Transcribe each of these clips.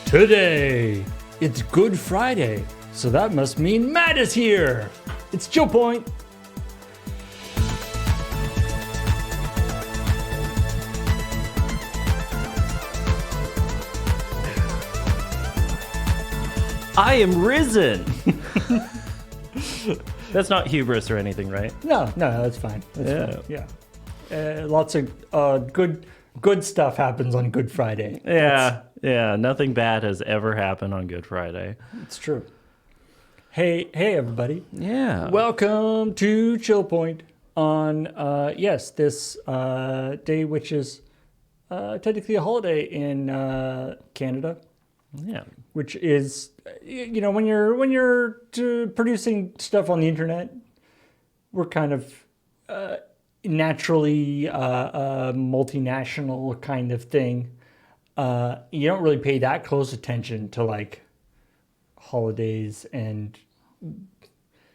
Today, it's Good Friday, so that must mean Matt is here. It's ChillPoint. I am risen. That's not hubris or anything, right? No, that's fine. That's fine. Yeah. Lots of good stuff happens on Good Friday. Yeah. Nothing bad has ever happened on Good Friday. It's true. Hey, everybody. Yeah. Welcome to ChillPoint on, this day, which is technically a holiday in Canada. Yeah. Which is, when you're producing stuff on the internet, we're kind of naturally multinational kind of thing. You don't really pay that close attention to like holidays and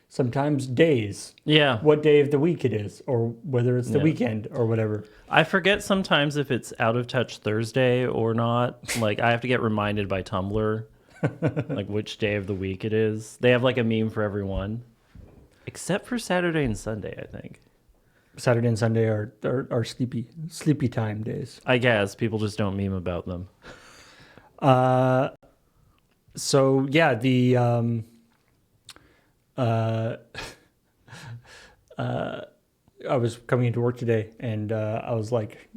sometimes days. Yeah. What day of the week it is, or whether it's the weekend or whatever. I forget sometimes if it's Out of Touch Thursday or not. Like, I have to get reminded by Tumblr, like, which day of the week it is. They have, like, a meme for everyone. Except for Saturday and Sunday, I think. Saturday and Sunday are sleepy time days. I guess. People just don't meme about them. So, yeah, I was coming into work today, and I was like,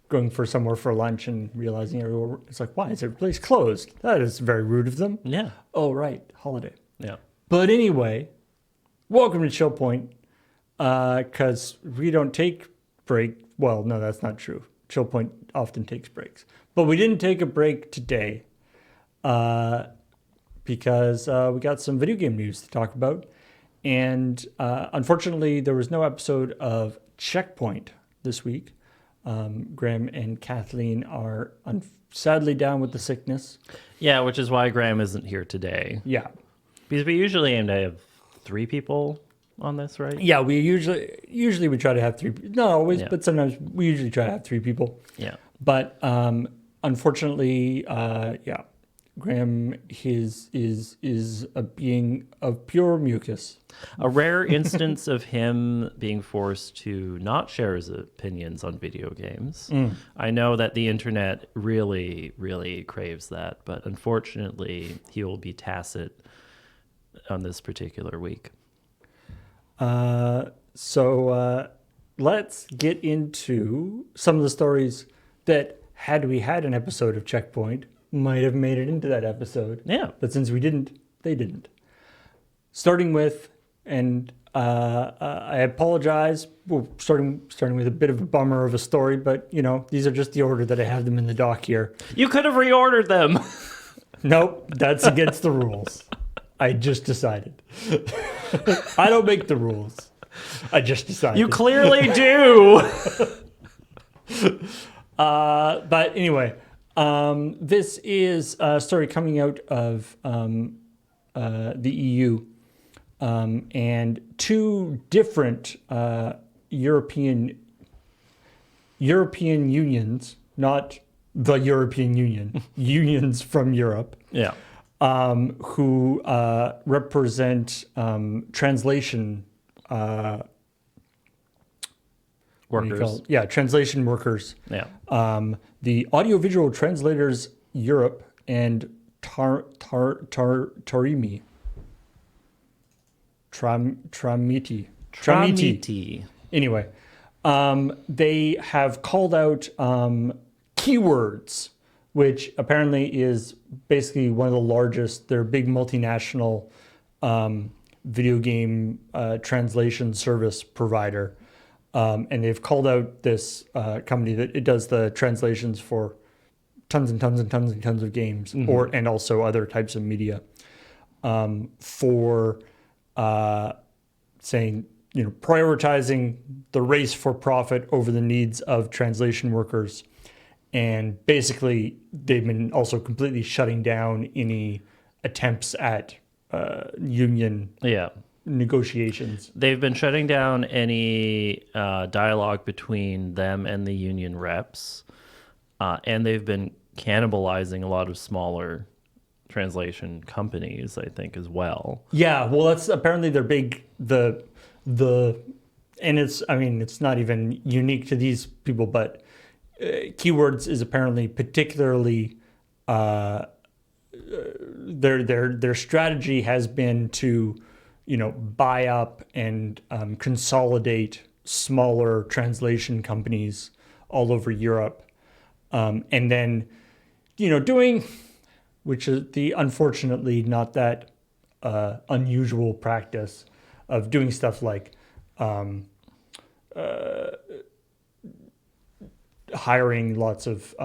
going for somewhere for lunch and realizing it's like, why is every place closed? That is very rude of them. Yeah. Oh, right, holiday. Yeah. But anyway, welcome to ChillPoint, because we don't take break. Well, no, that's not true. ChillPoint often takes breaks, but we didn't take a break today, because we got some video game news to talk about. And unfortunately, there was no episode of ChillPoint this week. Graham and Kathleen are sadly down with the sickness. Yeah, which is why Graham isn't here today. Yeah. Because we usually aim to have 3 people on this, right? Yeah, we usually we try to have 3. Not always, Yeah. but sometimes we usually try to have 3 people. Yeah. But unfortunately, Graham is a being of pure mucus. A rare instance of him being forced to not share his opinions on video games. I know that the internet really, really craves that, but unfortunately, he will be tacit on this particular week. So let's get into some of the stories that, had we had an episode of ChillPoint, might have made it into that episode. Yeah. But since we didn't, they didn't. Starting with, and I apologize, we're starting with a bit of a bummer of a story, but, these are just the order that I have them in the doc here. You could have reordered them. Nope, that's against the rules. I just decided. I don't make the rules. I just decided. You clearly do. But anyway, this is a story coming out of the EU, and 2 different European unions, not the European Union, unions from Europe. Yeah. Who represent translation Workers. Translation workers. Yeah. The Audiovisual Translators Europe and Tramiti. Anyway, they have called out keywords, which apparently is basically one of the largest. They're a big multinational video game translation service provider. And they've called out this company that it does the translations for tons and tons and tons and tons of games, and also other types of media, for saying, prioritizing the race for profit over the needs of translation workers. And basically, they've been also completely shutting down any attempts at union negotiations. They've been shutting down any dialogue between them and the union reps, and they've been cannibalizing a lot of smaller translation companies, I think, as well. Yeah, well, that's apparently their big and it's not even unique to these people, but keywords is apparently particularly their strategy has been to buy up and consolidate smaller translation companies all over Europe, and then doing, which is the unfortunately not that unusual practice of doing stuff like hiring lots of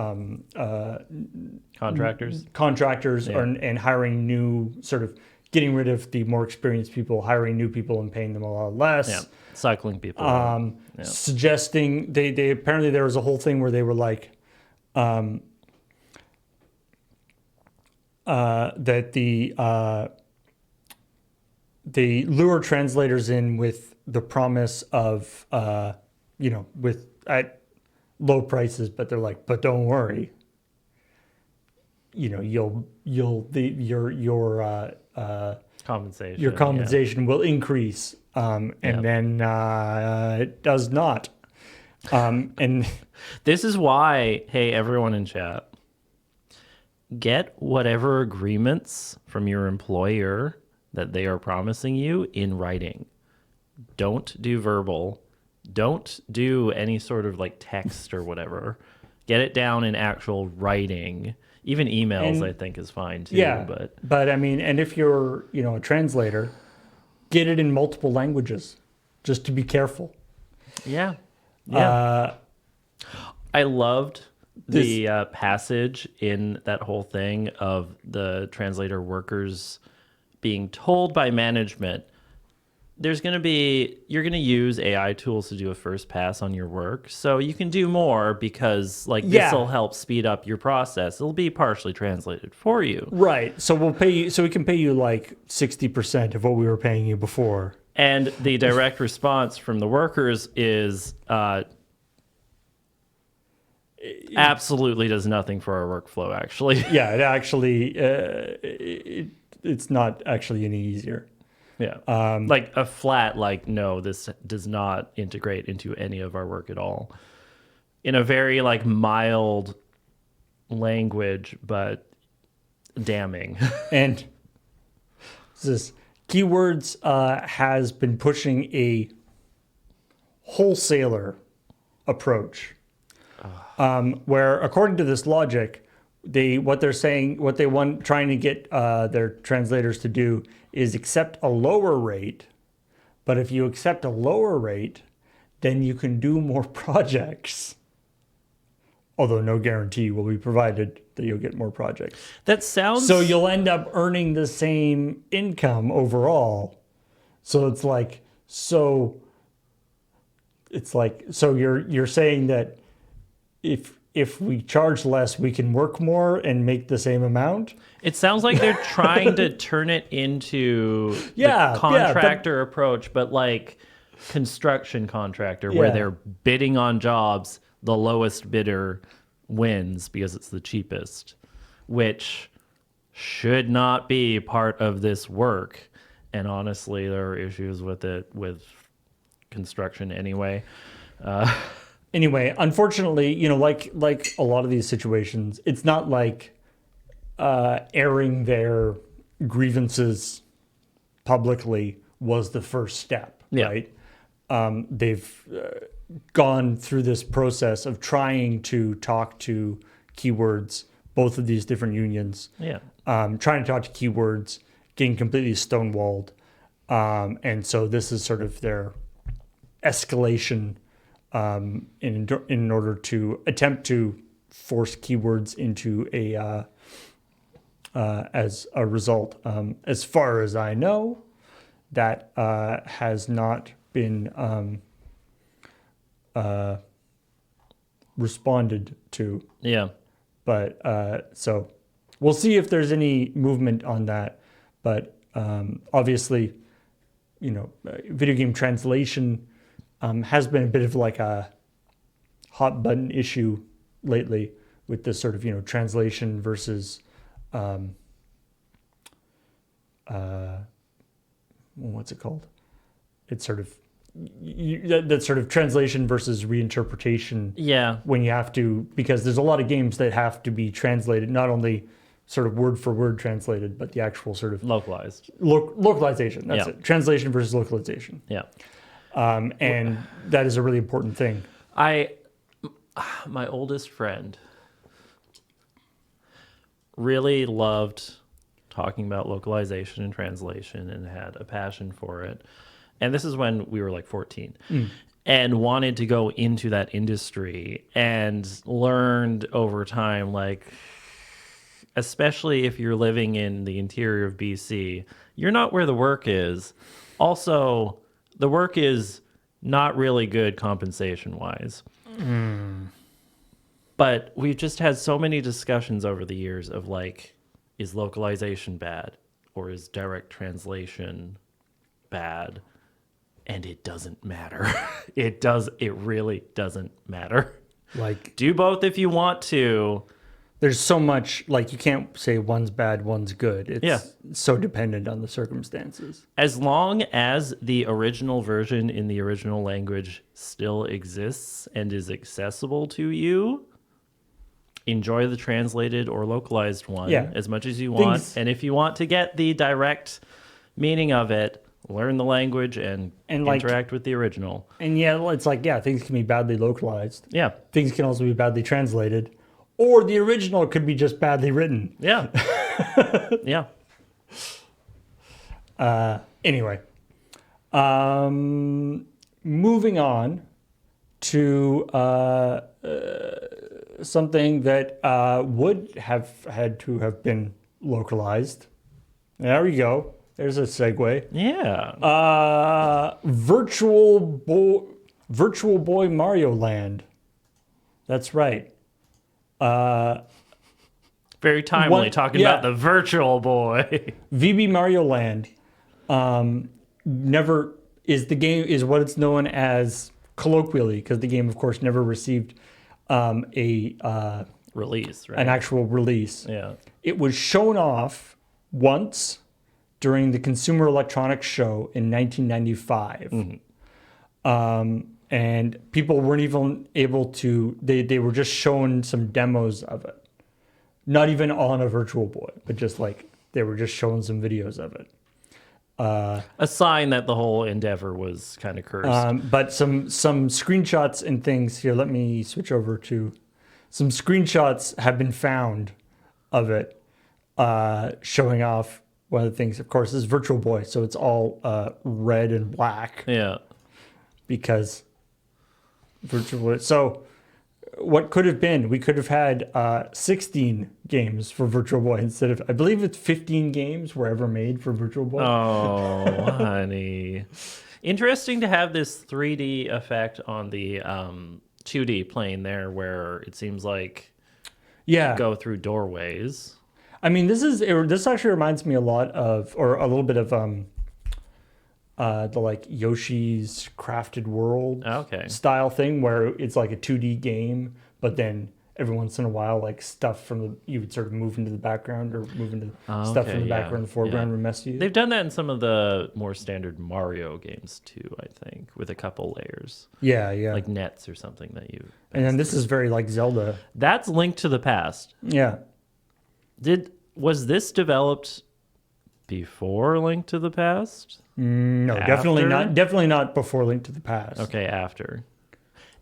contractors Yeah. and hiring new, sort of getting rid of the more experienced people, hiring new people and paying them a lot less. Yeah, cycling people. Yeah. Suggesting they apparently there was a whole thing where they were like that they lure translators in with the promise of with at low prices, but they're like, but don't worry, your compensation will increase, and then it does not. And this is why, hey, everyone in chat, get whatever agreements from your employer that they are promising you in writing. Don't do verbal. Don't do any sort of like text or whatever. Get it down in actual writing. Even emails, I think, is fine too. Yeah, but I mean, and if you're a translator, get it in multiple languages, just to be careful. Yeah. I loved the passage in that whole thing of the translator workers being told by management, you're going to use AI tools to do a first pass on your work. So you can do more because this will help speed up your process. It'll be partially translated for you. Right. So we'll pay you, so we can pay you like 60% of what we were paying you before. And the direct response from the workers is absolutely does nothing for our workflow, actually. Yeah, it actually, it's not actually any easier. Yeah. Like a flat, no, this does not integrate into any of our work at all. In a very mild language, but damning. And this Keywords has been pushing a wholesaler approach, where according to this logic, what they want trying to get their translators to do is accept a lower rate. But if you accept a lower rate, then you can do more projects. Although no guarantee will be provided that you'll get more projects. That sounds... So you'll end up earning the same income overall. So you're saying that if we charge less, we can work more and make the same amount? It sounds like they're trying to turn it into the contractor approach, but construction contractor, where they're bidding on jobs, the lowest bidder wins because it's the cheapest, which should not be part of this work. And honestly, there are issues with it with construction anyway. Anyway, unfortunately, like a lot of these situations, it's not like airing their grievances publicly was the first step, right? They've gone through this process of trying to talk to Keywords, both of these different unions, trying to talk to Keywords, getting completely stonewalled. And so this is sort of their escalation in order to attempt to force Keywords into as a result. As far as I know, that has not been responded to. Yeah. But so we'll see if there's any movement on that. But obviously, video game translation has been a bit of a hot button issue lately with this sort of, translation versus, what's it called? It's sort of that sort of translation versus reinterpretation. Yeah. When you have to, because there's a lot of games that have to be translated, not only sort of word for word translated, but the actual sort of Localized. localization. That's Yeah. it. Translation versus localization. Yeah. And that is a really important thing. My oldest friend really loved talking about localization and translation and had a passion for it. And this is when we were like 14 and wanted to go into that industry, and learned over time, like, especially if you're living in the interior of BC, you're not where the work is. Also, the work is not really good compensation wise. But we've just had so many discussions over the years of like, is localization bad or is direct translation bad? And it doesn't matter. It really doesn't matter. Like, Do both if you want to. there's so much, like, you can't say one's bad, one's good. It's Yeah. so dependent on the circumstances. As long as the original version in the original language still exists and is accessible to you, enjoy the translated or localized one as much as you want. And if you want to get the direct meaning of it, learn the language and like, interact with the original. And it's like, things can be badly localized. Yeah. Things can also be badly translated. Or the original could be just badly written. Yeah. Yeah. Anyway, moving on to something that would have had to have been localized. There we go. There's a segue. Yeah. Virtual Boy Mario Land. That's right. Very timely talking about the Virtual Boy. VB Mario Land never is what it's known as colloquially, because the game, of course, never received a Release, right? an actual release. Yeah. It was shown off once during the Consumer Electronics Show in 1995. And people weren't even able to, they were just shown some demos of it. Not even on a Virtual Boy, but just like, they were just showing some videos of it. A sign that the whole endeavor was kind of cursed. But some screenshots and things here, let me switch over to, some screenshots have been found of it, showing off one of the things. Of course, this is Virtual Boy, so it's all red and black. Yeah. Because Virtual Boy. So what could have been? We could have had 16 games for Virtual Boy instead of, I believe it's 15 games were ever made for Virtual Boy. Oh, honey. Interesting to have this 3D effect on the 2D plane there, where it seems like go through doorways. I mean, this actually reminds me a lot of, or a little bit of the like Yoshi's Crafted World style thing, where it's like a 2D game, but then every once in a while, like stuff you would sort of move into the background or move into stuff from the background and the foreground were messy. They've done that in some of the more standard Mario games too, I think, with a couple layers. Yeah. Like nets or something that you. And then this is very like Zelda. That's Link to the Past. Yeah. Was this developed before Link to the Past? No, After? Definitely not before Link to the Past. Okay, after.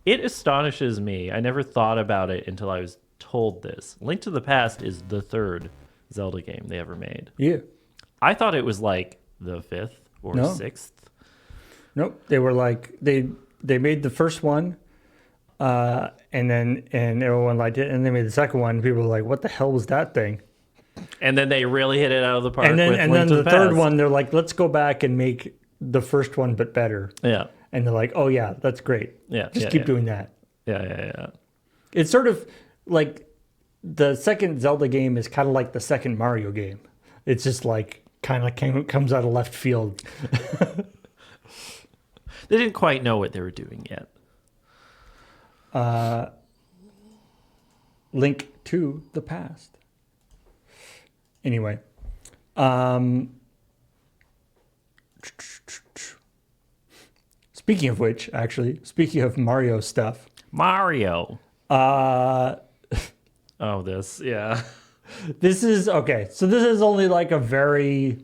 It astonishes me. I never thought about it until I was told this. Link to the Past is the third Zelda game they ever made. Yeah. I thought it was like the fifth or sixth. Nope. They were like, they made the first one, and everyone liked it, and they made the second one, and people were like, what the hell was that thing? And then they really hit it out of the park. And then, with Link to the third one, they're like, let's go back and make the first one but better. Yeah. And they're like, oh yeah, that's great. Yeah. Just keep doing that. Yeah. It's sort of like the second Zelda game is kind of like the second Mario game. It's just like kind of comes out of left field. They didn't quite know what they were doing yet. Link to the past. Anyway, um, speaking of which, actually, speaking of Mario stuff, Mario. uh, Oh, this. Yeah. this is okay. So this is only like a very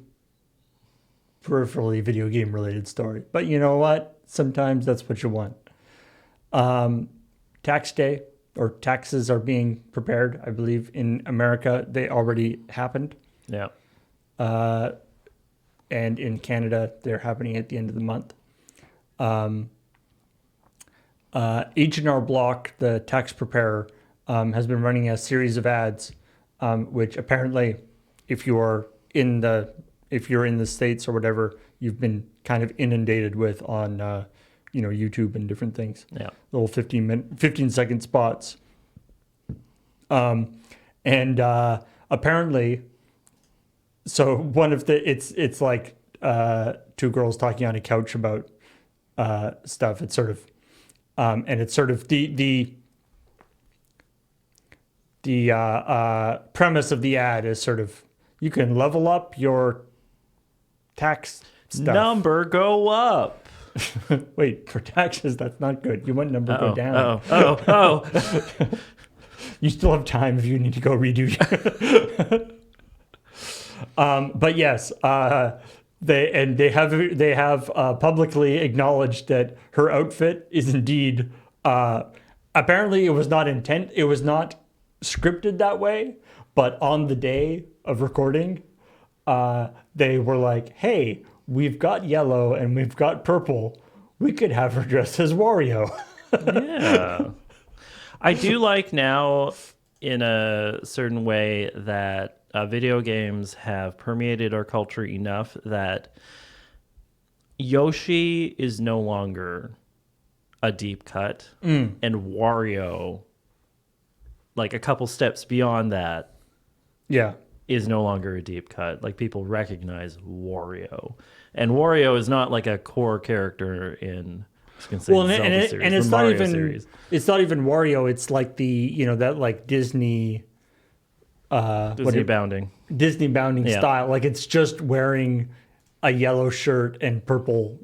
peripherally video game related story, but you know what? Sometimes that's what you want. Tax day or taxes are being prepared. I believe in America they already happened, Yeah. and in Canada they're happening at the end of the month. H&R Block, the tax preparer, has been running a series of ads, which apparently, if you're in the States or whatever, you've been kind of inundated with on YouTube and different things. Yeah. Little 15-second spots. And apparently, so one of the it's like two girls talking on a couch about stuff. It's sort of and it's sort of the premise of the ad is sort of you can level up your tax stuff. Number go up. Wait, for taxes, that's not good. You want number go down. Oh. You still have time if you need to go redo your... but yes, they have publicly acknowledged that her outfit is indeed apparently it was not scripted that way, but on the day of recording, they were like, "Hey, we've got yellow and we've got purple. We could have her dressed as Wario." Yeah. I do like now, in a certain way, that video games have permeated our culture enough that Yoshi is no longer a deep cut, and Wario, like a couple steps beyond that, Yeah. is no longer a deep cut. Like, people recognize Wario. And Wario is not like a core character in... Well, and it's not even series. It's not even Wario. It's like that like Disney bounding Disney style. Like it's just wearing a yellow shirt and purple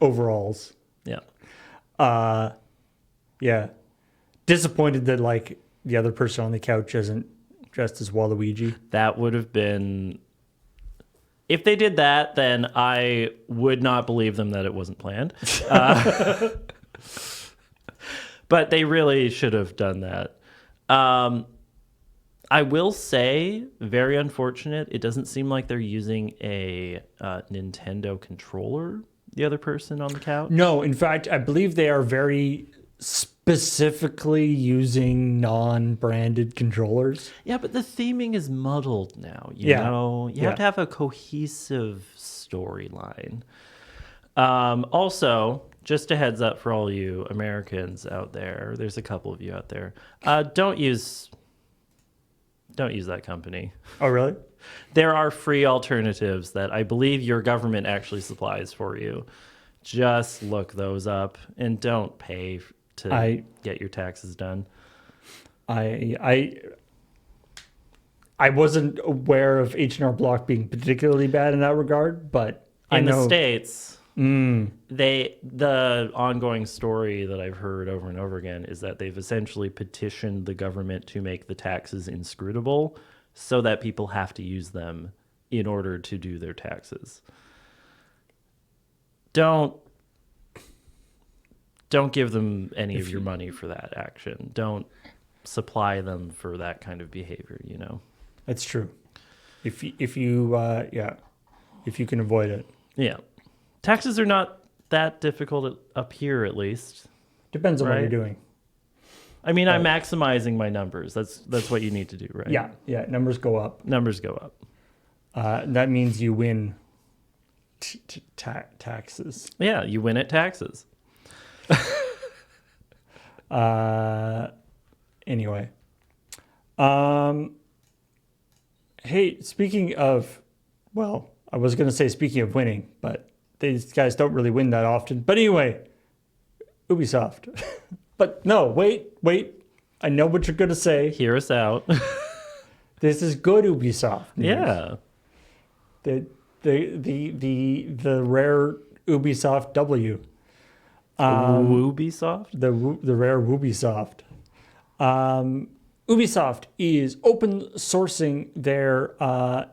overalls. Yeah. Yeah. Disappointed that like the other person on the couch isn't dressed as Waluigi. That would have been... If they did that, then I would not believe them that it wasn't planned. But they really should have done that. I will say, very unfortunate, it doesn't seem like they're using a Nintendo controller, the other person on the couch. No, in fact, I believe they are very specifically using non-branded controllers. Yeah, but the theming is muddled now. You know, you have to have a cohesive storyline. Also, just a heads up for all you Americans out there. There's a couple of you out there. Don't use that company. Oh, really? There are free alternatives that I believe your government actually supplies for you. Just look those up and don't pay to get your taxes done. I wasn't aware of H&R Block being particularly bad in that regard, but in the States, the ongoing story that I've heard over and over again is that they've essentially petitioned the government to make the taxes inscrutable so that people have to use them in order to do their taxes. Don't give them any of your money for that action. Don't supply them for that kind of behavior, you know. That's true. If you can avoid it. Yeah. Taxes are not that difficult up here, at least. Depends on what you're doing. I mean, I'm maximizing my numbers. That's what you need to do, right? Yeah, numbers go up. Numbers go up. That means you win taxes. Yeah, you win at taxes. Anyway. Hey, speaking of, well, I was going to say speaking of winning, but these guys don't really win that often. But anyway, Ubisoft. But no, wait. I know what you're gonna say. Hear us out. This is good Ubisoft news. Yeah. The rare Ubisoft W. Ubisoft? The rare Ubisoft. Ubisoft is open sourcing their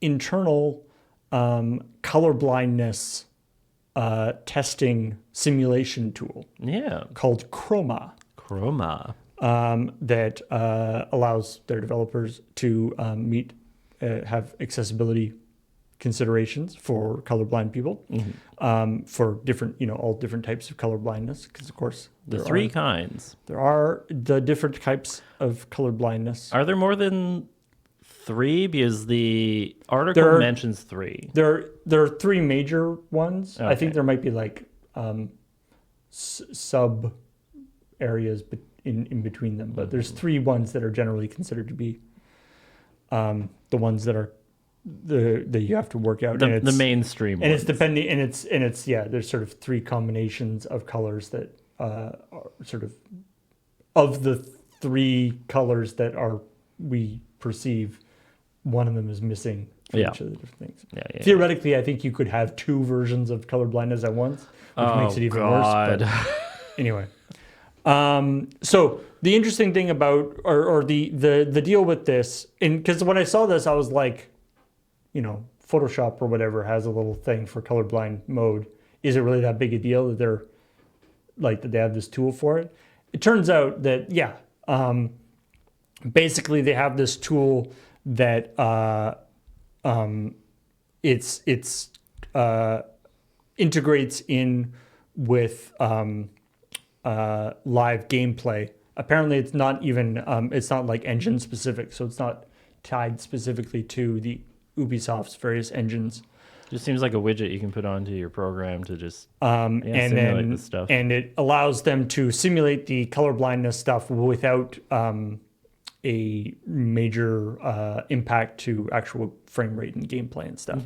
internal color blindness testing simulation tool Yeah. called Chroma. Chroma. That allows their developers to have accessibility considerations for colorblind people, for different, all different types of color blindness. Because of course, The three kinds. there are the different types of color blindness. Are there more than three? Because the article mentions three. There are three major ones. I think Okay. there might be like sub areas in between them, but there's three ones that are generally considered to be the ones that are that you have to work out. The mainstream and ones. it's depending, and it's yeah. There's sort of three combinations of colors that are sort of the three colors that we perceive. One of them is missing for Yeah. each of the different things. Yeah. Theoretically, I think you could have two versions of colorblindness at once, which makes it even worse. But anyway, so the interesting thing about or the deal with this, and because when I saw this, I was like, Photoshop or whatever has a little thing for colorblind mode. Is it really that big a deal that that they have this tool for it? It turns out that basically they have this tool that it's integrates in with live gameplay. Apparently, it's not even it's not like engine specific, so it's not tied specifically to the Ubisoft's various engines. Just seems like a widget you can put onto your program to just and simulate this stuff. And it allows them to simulate the color blindness stuff without a major impact to actual frame rate and gameplay and stuff.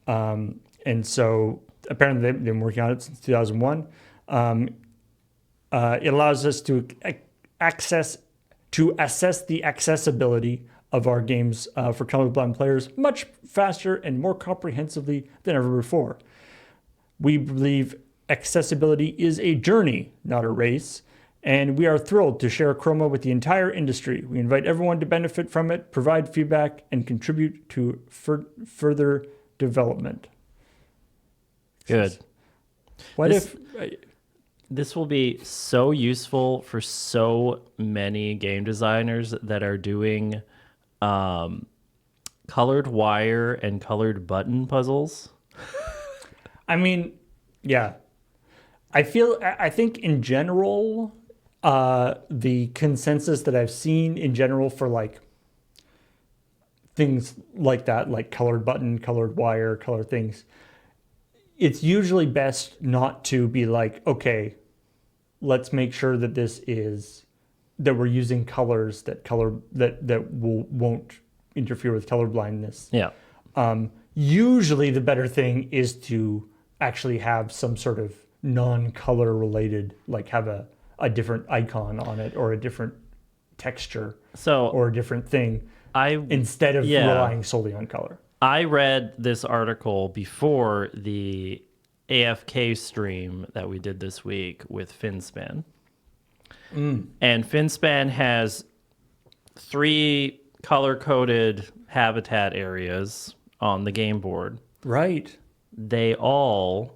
And so apparently they've been working on it since 2001. It allows us to assess the accessibility of our games for colorblind players much faster and more comprehensively than ever before. We believe accessibility is a journey, not a race, and we are thrilled to share Chroma with the entire industry. We invite everyone to benefit from it, provide feedback, and contribute to further development. Good. This will be so useful for so many game designers that are doing colored wire and colored button puzzles. I mean, yeah. I think in general, the consensus that I've seen in general for like things like that, like colored button, colored wire, colored things, it's usually best not to be like, okay, let's make sure that that we're using colors that won't interfere with color blindness. Yeah. Usually the better thing is to actually have some sort of non-color related, like have a different icon on it or a different texture or a different thing instead of relying solely on color. I read this article before the AFK stream that we did this week with Finspan. And Finspan has 3 color-coded habitat areas on the game board. Right. They all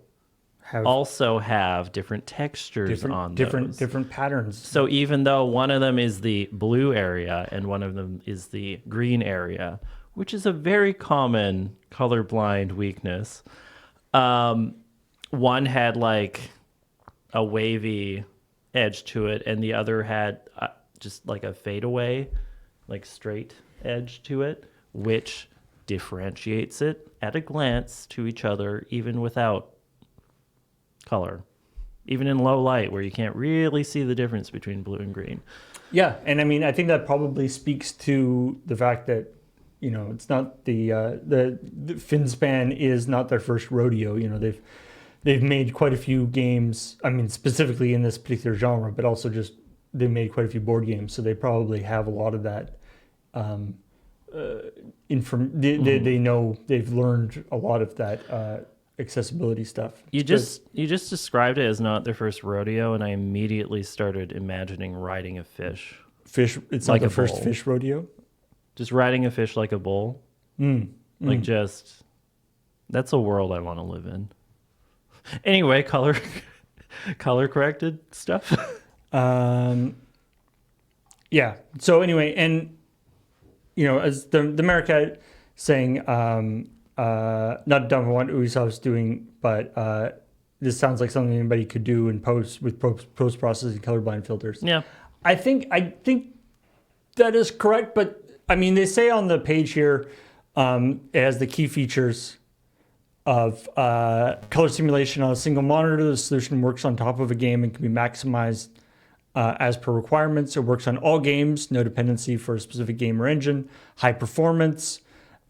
also have different textures on those. Different patterns. So even though one of them is the blue area and one of them is the green area, which is a very common colorblind weakness, one had like a wavy edge to it and the other had just like a fadeaway, like straight edge to it, which differentiates it at a glance to each other even without color, even in low light where you can't really see the difference between blue and green. Yeah, and I mean, I think that probably speaks to the fact that, it's not the Finspan is not their first rodeo. They've made quite a few games. I mean, specifically in this particular genre, but also just they made quite a few board games, so they probably have a lot of that. They know, they've learned a lot of that accessibility stuff. You just described it as not their first rodeo, and I immediately started imagining riding a fish. Fish. It's like not a the first bull. fish rodeo. Just riding a fish like a bull. Like just, that's a world I want to live in. Anyway, color corrected stuff. Yeah. So anyway, and as the America saying, not dumb on what Ubisoft's doing, but this sounds like something anybody could do in post processing colorblind filters. Yeah. I think that is correct, but I mean, they say on the page here, it has the key features of color simulation on a single monitor. The solution works on top of a game and can be maximized as per requirements. It works on all games, no dependency for a specific game or engine. High performance,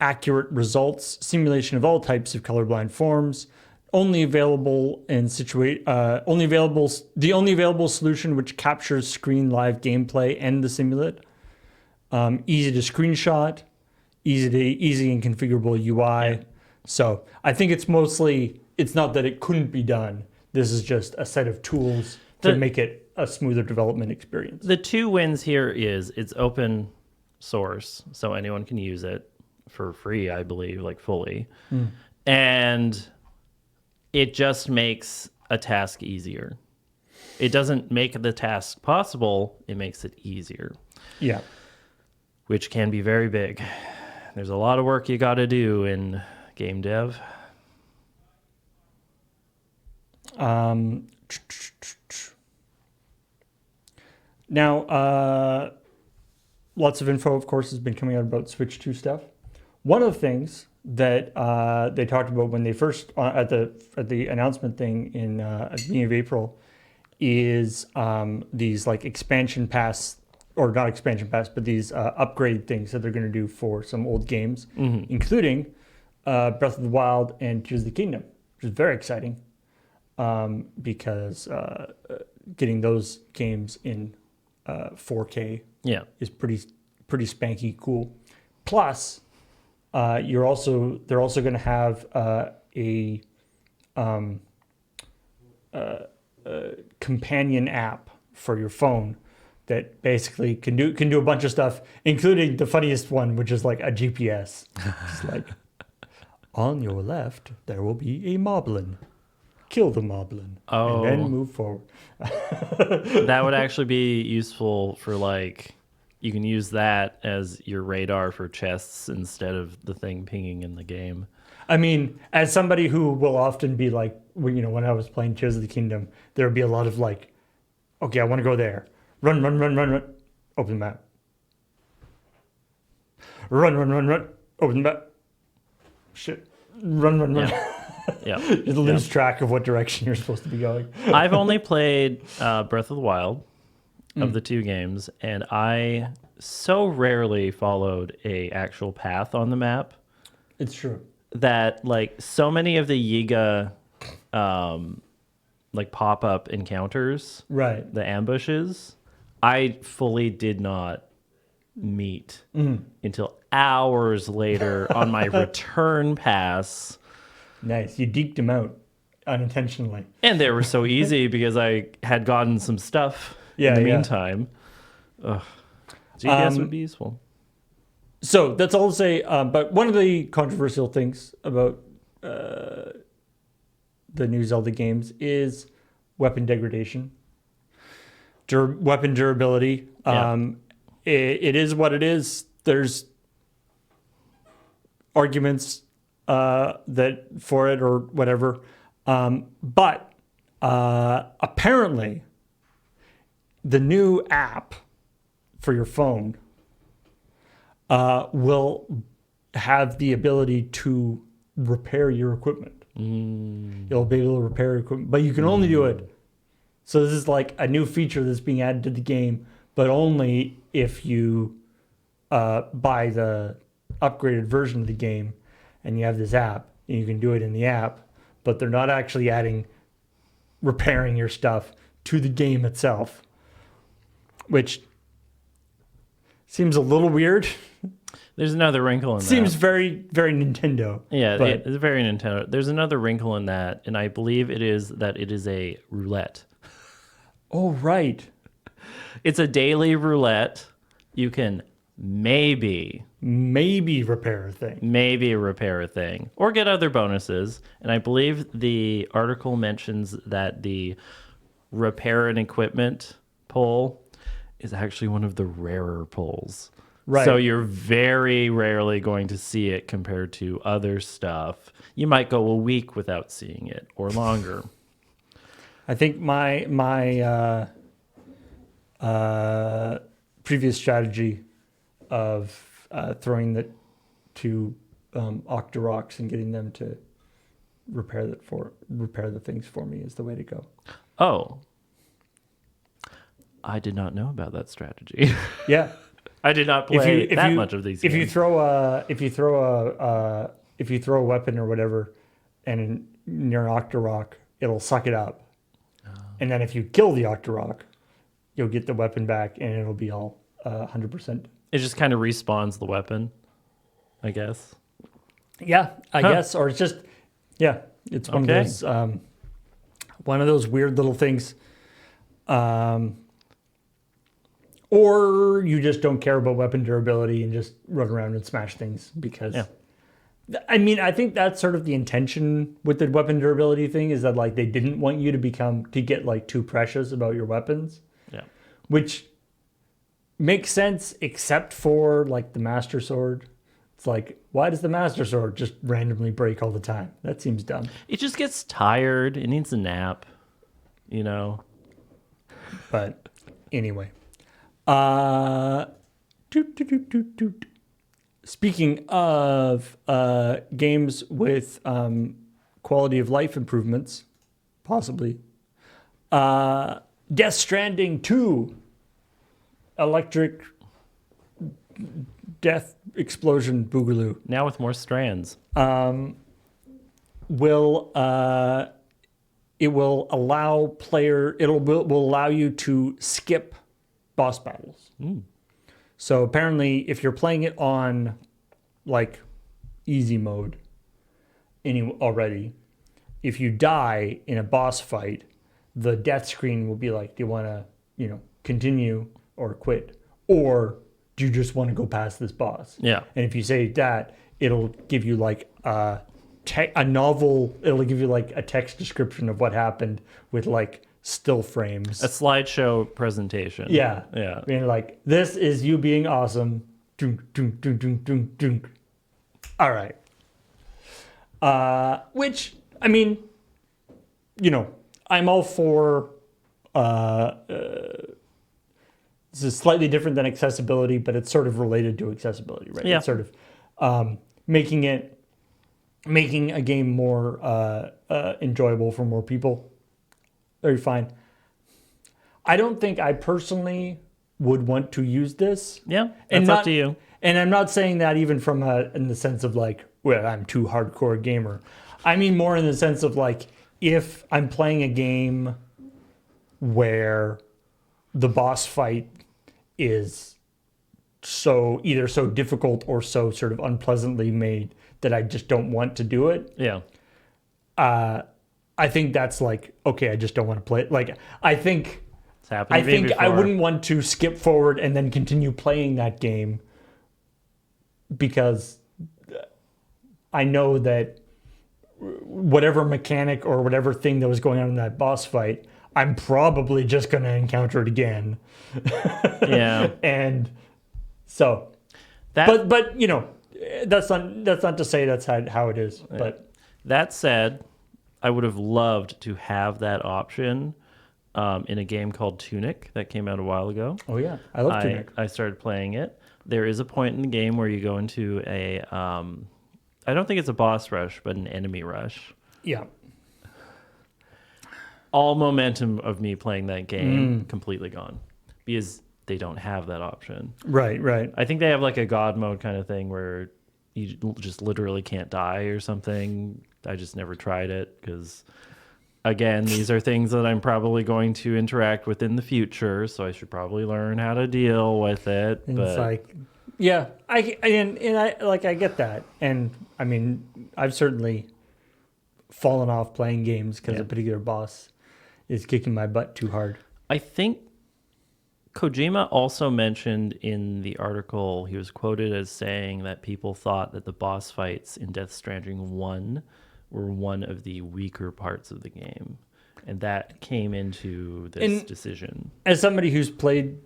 accurate results, simulation of all types of colorblind forms. Only available the only available solution which captures screen live gameplay and the simulate. Easy to screenshot, easy and configurable UI. Yeah. So I think it's not that it couldn't be done. This is just a set of tools to make it a smoother development experience. The two wins here is it's open source, so anyone can use it for free, I believe, like fully. And it just makes a task easier. It doesn't make the task possible, it makes it easier. Yeah. Which can be very big. There's a lot of work you got to do in game dev. Now, lots of info, of course, has been coming out about Switch 2 stuff. One of the things that they talked about when they first at the announcement thing at the beginning of April is these like expansion pass, or not expansion pass, but these upgrade things that they're going to do for some old games, including Breath of the Wild and Tears of the Kingdom, which is very exciting because getting those games in 4K is pretty spanky cool. Plus, they're also going to have a companion app for your phone that basically can do a bunch of stuff, including the funniest one, which is like a GPS. It's like, on your left, there will be a moblin. Kill the moblin, and then move forward. That would actually be useful for like, you can use that as your radar for chests instead of the thing pinging in the game. I mean, as somebody who will often be like, when I was playing Tears of the Kingdom, there would be a lot of like, okay, I want to go there. Run. Open the map. Run. Open the map. Shit. Run. Yeah. You lose track of what direction you're supposed to be going. I've only played Breath of the Wild of the two games, and I so rarely followed a actual path on the map. It's true. That like so many of the Yiga like pop-up encounters, right? The ambushes, I fully did not meet until hours later on my return pass. Nice. You deked them out unintentionally. And they were so easy because I had gotten some stuff in the meantime. GDS would be useful. So that's all to say. But one of the controversial things about the new Zelda games is weapon degradation, weapon durability. It is what it is. There's arguments that for it or whatever, but apparently the new app for your phone will have the ability to repair your equipment. You'll be able to repair equipment, but you can only do it. So this is like a new feature that's being added to the game, but only if you buy the upgraded version of the game and you have this app, and you can do it in the app, but they're not actually adding repairing your stuff to the game itself. which seems a little weird. There's another wrinkle in Seems that. very, very Nintendo. Yeah, but it's very Nintendo. There's another wrinkle in that, and I believe it is that it is a roulette. oh, right. It's a daily roulette. You can maybe Repair a thing. repair a thing or get other bonuses. And I believe the article mentions that the repair and equipment poll is actually one of the rarer polls. Right. So you're very rarely going to see it compared to other stuff. You might go a week without seeing it or longer. I think my previous strategy of throwing the two Octoroks and getting them to repair the things for me is the way to go. Oh, I did not know about that strategy. Yeah. I did not play that much of these games. If you throw a weapon or whatever, and near an Octorok, it'll suck it up. And then if you kill the Octorok, you'll get the weapon back, and it'll be all 100%. It just kind of respawns the weapon, I guess. Yeah, I guess, or it's just, yeah, it's one Okay. of those weird little things. Or you just don't care about weapon durability and just run around and smash things because. Yeah. I mean, I think that's sort of the intention with the weapon durability thing is that like they didn't want you to get like too precious about your weapons. Yeah. Which makes sense except for like the Master Sword. It's like, why does the Master Sword just randomly break all the time? That seems dumb. It just gets tired. It needs a nap, you know? But anyway. Doot. Speaking of games with quality of life improvements, possibly, Death Stranding 2, Electric Death Explosion Boogaloo, Now with more strands. will allow you to skip boss battles. So apparently, if you're playing it on like easy mode already, if you die in a boss fight, the death screen will be like, do you want to, continue or quit? Or do you just want to go past this boss? Yeah. And if you say that, it'll give you like a novel, it'll give you like a text description of what happened with like still frames. A slideshow presentation. Yeah. Yeah. And like, this is you being awesome. Dunk, dunk, dunk, dunk, dunk, dunk. All right. Which, I mean, I'm all for, this is slightly different than accessibility, but it's sort of related to accessibility, right? Yeah. It's sort of making a game more enjoyable for more people. Very fine. I don't think I personally would want to use this. Yeah. And That's up to you. And I'm not saying that even from in the sense of like, well, I'm too hardcore gamer. I mean more in the sense of like, if I'm playing a game where the boss fight is either so difficult or so sort of unpleasantly made that I just don't want to do it. Yeah. I think that's like, okay, I just don't want to play it. Like, I think It's happened to me I before. wouldn't want to skip forward and then continue playing that game because I know that whatever mechanic or whatever thing that was going on in that boss fight, I'm probably just going to encounter it again. Yeah. And so, That, but that's not to say that's how it is. But that said, I would have loved to have that option in a game called Tunic that came out a while ago. oh yeah, I love Tunic. I started playing it. There is a point in the game where you go into a, I don't think it's a boss rush, but an enemy rush. Yeah. All momentum of me playing that game completely gone because they don't have that option. Right. I think they have like a God mode kind of thing where you just literally can't die or something. I just never tried it because again, these are things that I'm probably going to interact with in the future, so I should probably learn how to deal with it. And but it's like, yeah, I get that. And I mean, I've certainly fallen off playing games because a particular boss is kicking my butt too hard. I think Kojima also mentioned in the article, he was quoted as saying that people thought that the boss fights in Death Stranding 1 were one of the weaker parts of the game. And that came into this decision. As somebody who's played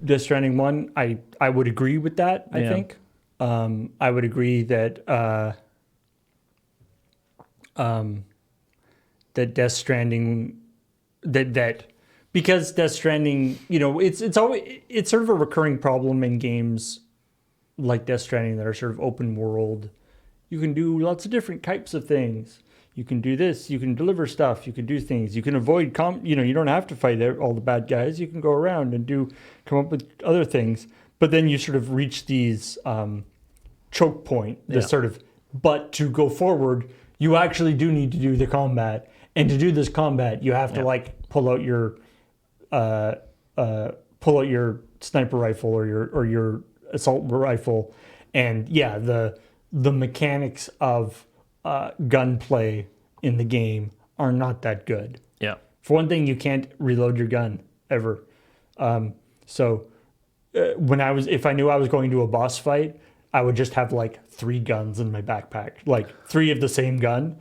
Death Stranding 1, I would agree with that, I think. I would agree that that Death Stranding that because Death Stranding, it's sort of a recurring problem in games like Death Stranding that are sort of open world. You can do lots of different types of things. You can do this. You can deliver stuff. You can do things. You can avoid you don't have to fight all the bad guys. You can go around and come up with other things. But then you sort of reach these choke point, this sort of, but to go forward, you actually do need to do the combat. And to do this combat, you have to pull out your sniper rifle or your assault rifle, and the mechanics of gunplay in the game are not that good. Yeah. For one thing, you can't reload your gun ever. So if I knew I was going to a boss fight, I would just have like 3 guns in my backpack, like 3 of the same gun.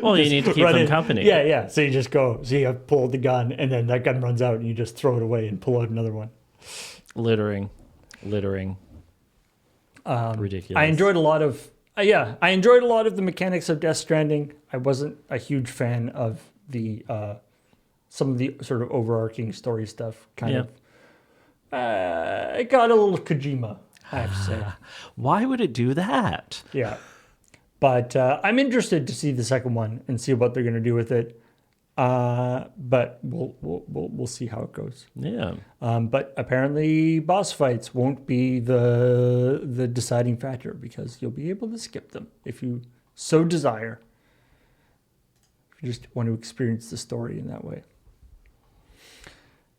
Well, you need to keep them company. Yeah. So you just go, so you have pulled the gun, and then that gun runs out, and you just throw it away and pull out another one. Littering. Ridiculous. I enjoyed a lot of the mechanics of Death Stranding. I wasn't a huge fan of the some of the sort of overarching story stuff. It got a little Kojima, I have to say. Why would it do that? Yeah. But I'm interested to see the second one and see what they're going to do with it. But we'll see how it goes. Yeah. But apparently boss fights won't be the deciding factor, because you'll be able to skip them if you so desire. If you just want to experience the story in that way.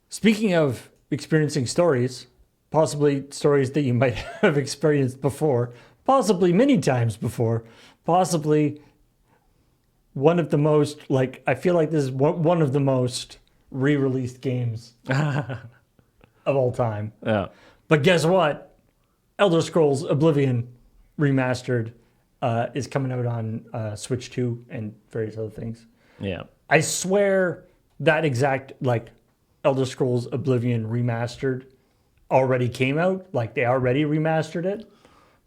Speaking of experiencing stories, possibly stories that you might have experienced before, possibly many times before, possibly one of the most, I feel like this is one of the most re-released games of all time. Yeah. But guess what? Elder Scrolls Oblivion Remastered is coming out on Switch 2 and various other things. Yeah. I swear that exact, Elder Scrolls Oblivion Remastered already came out. They already remastered it.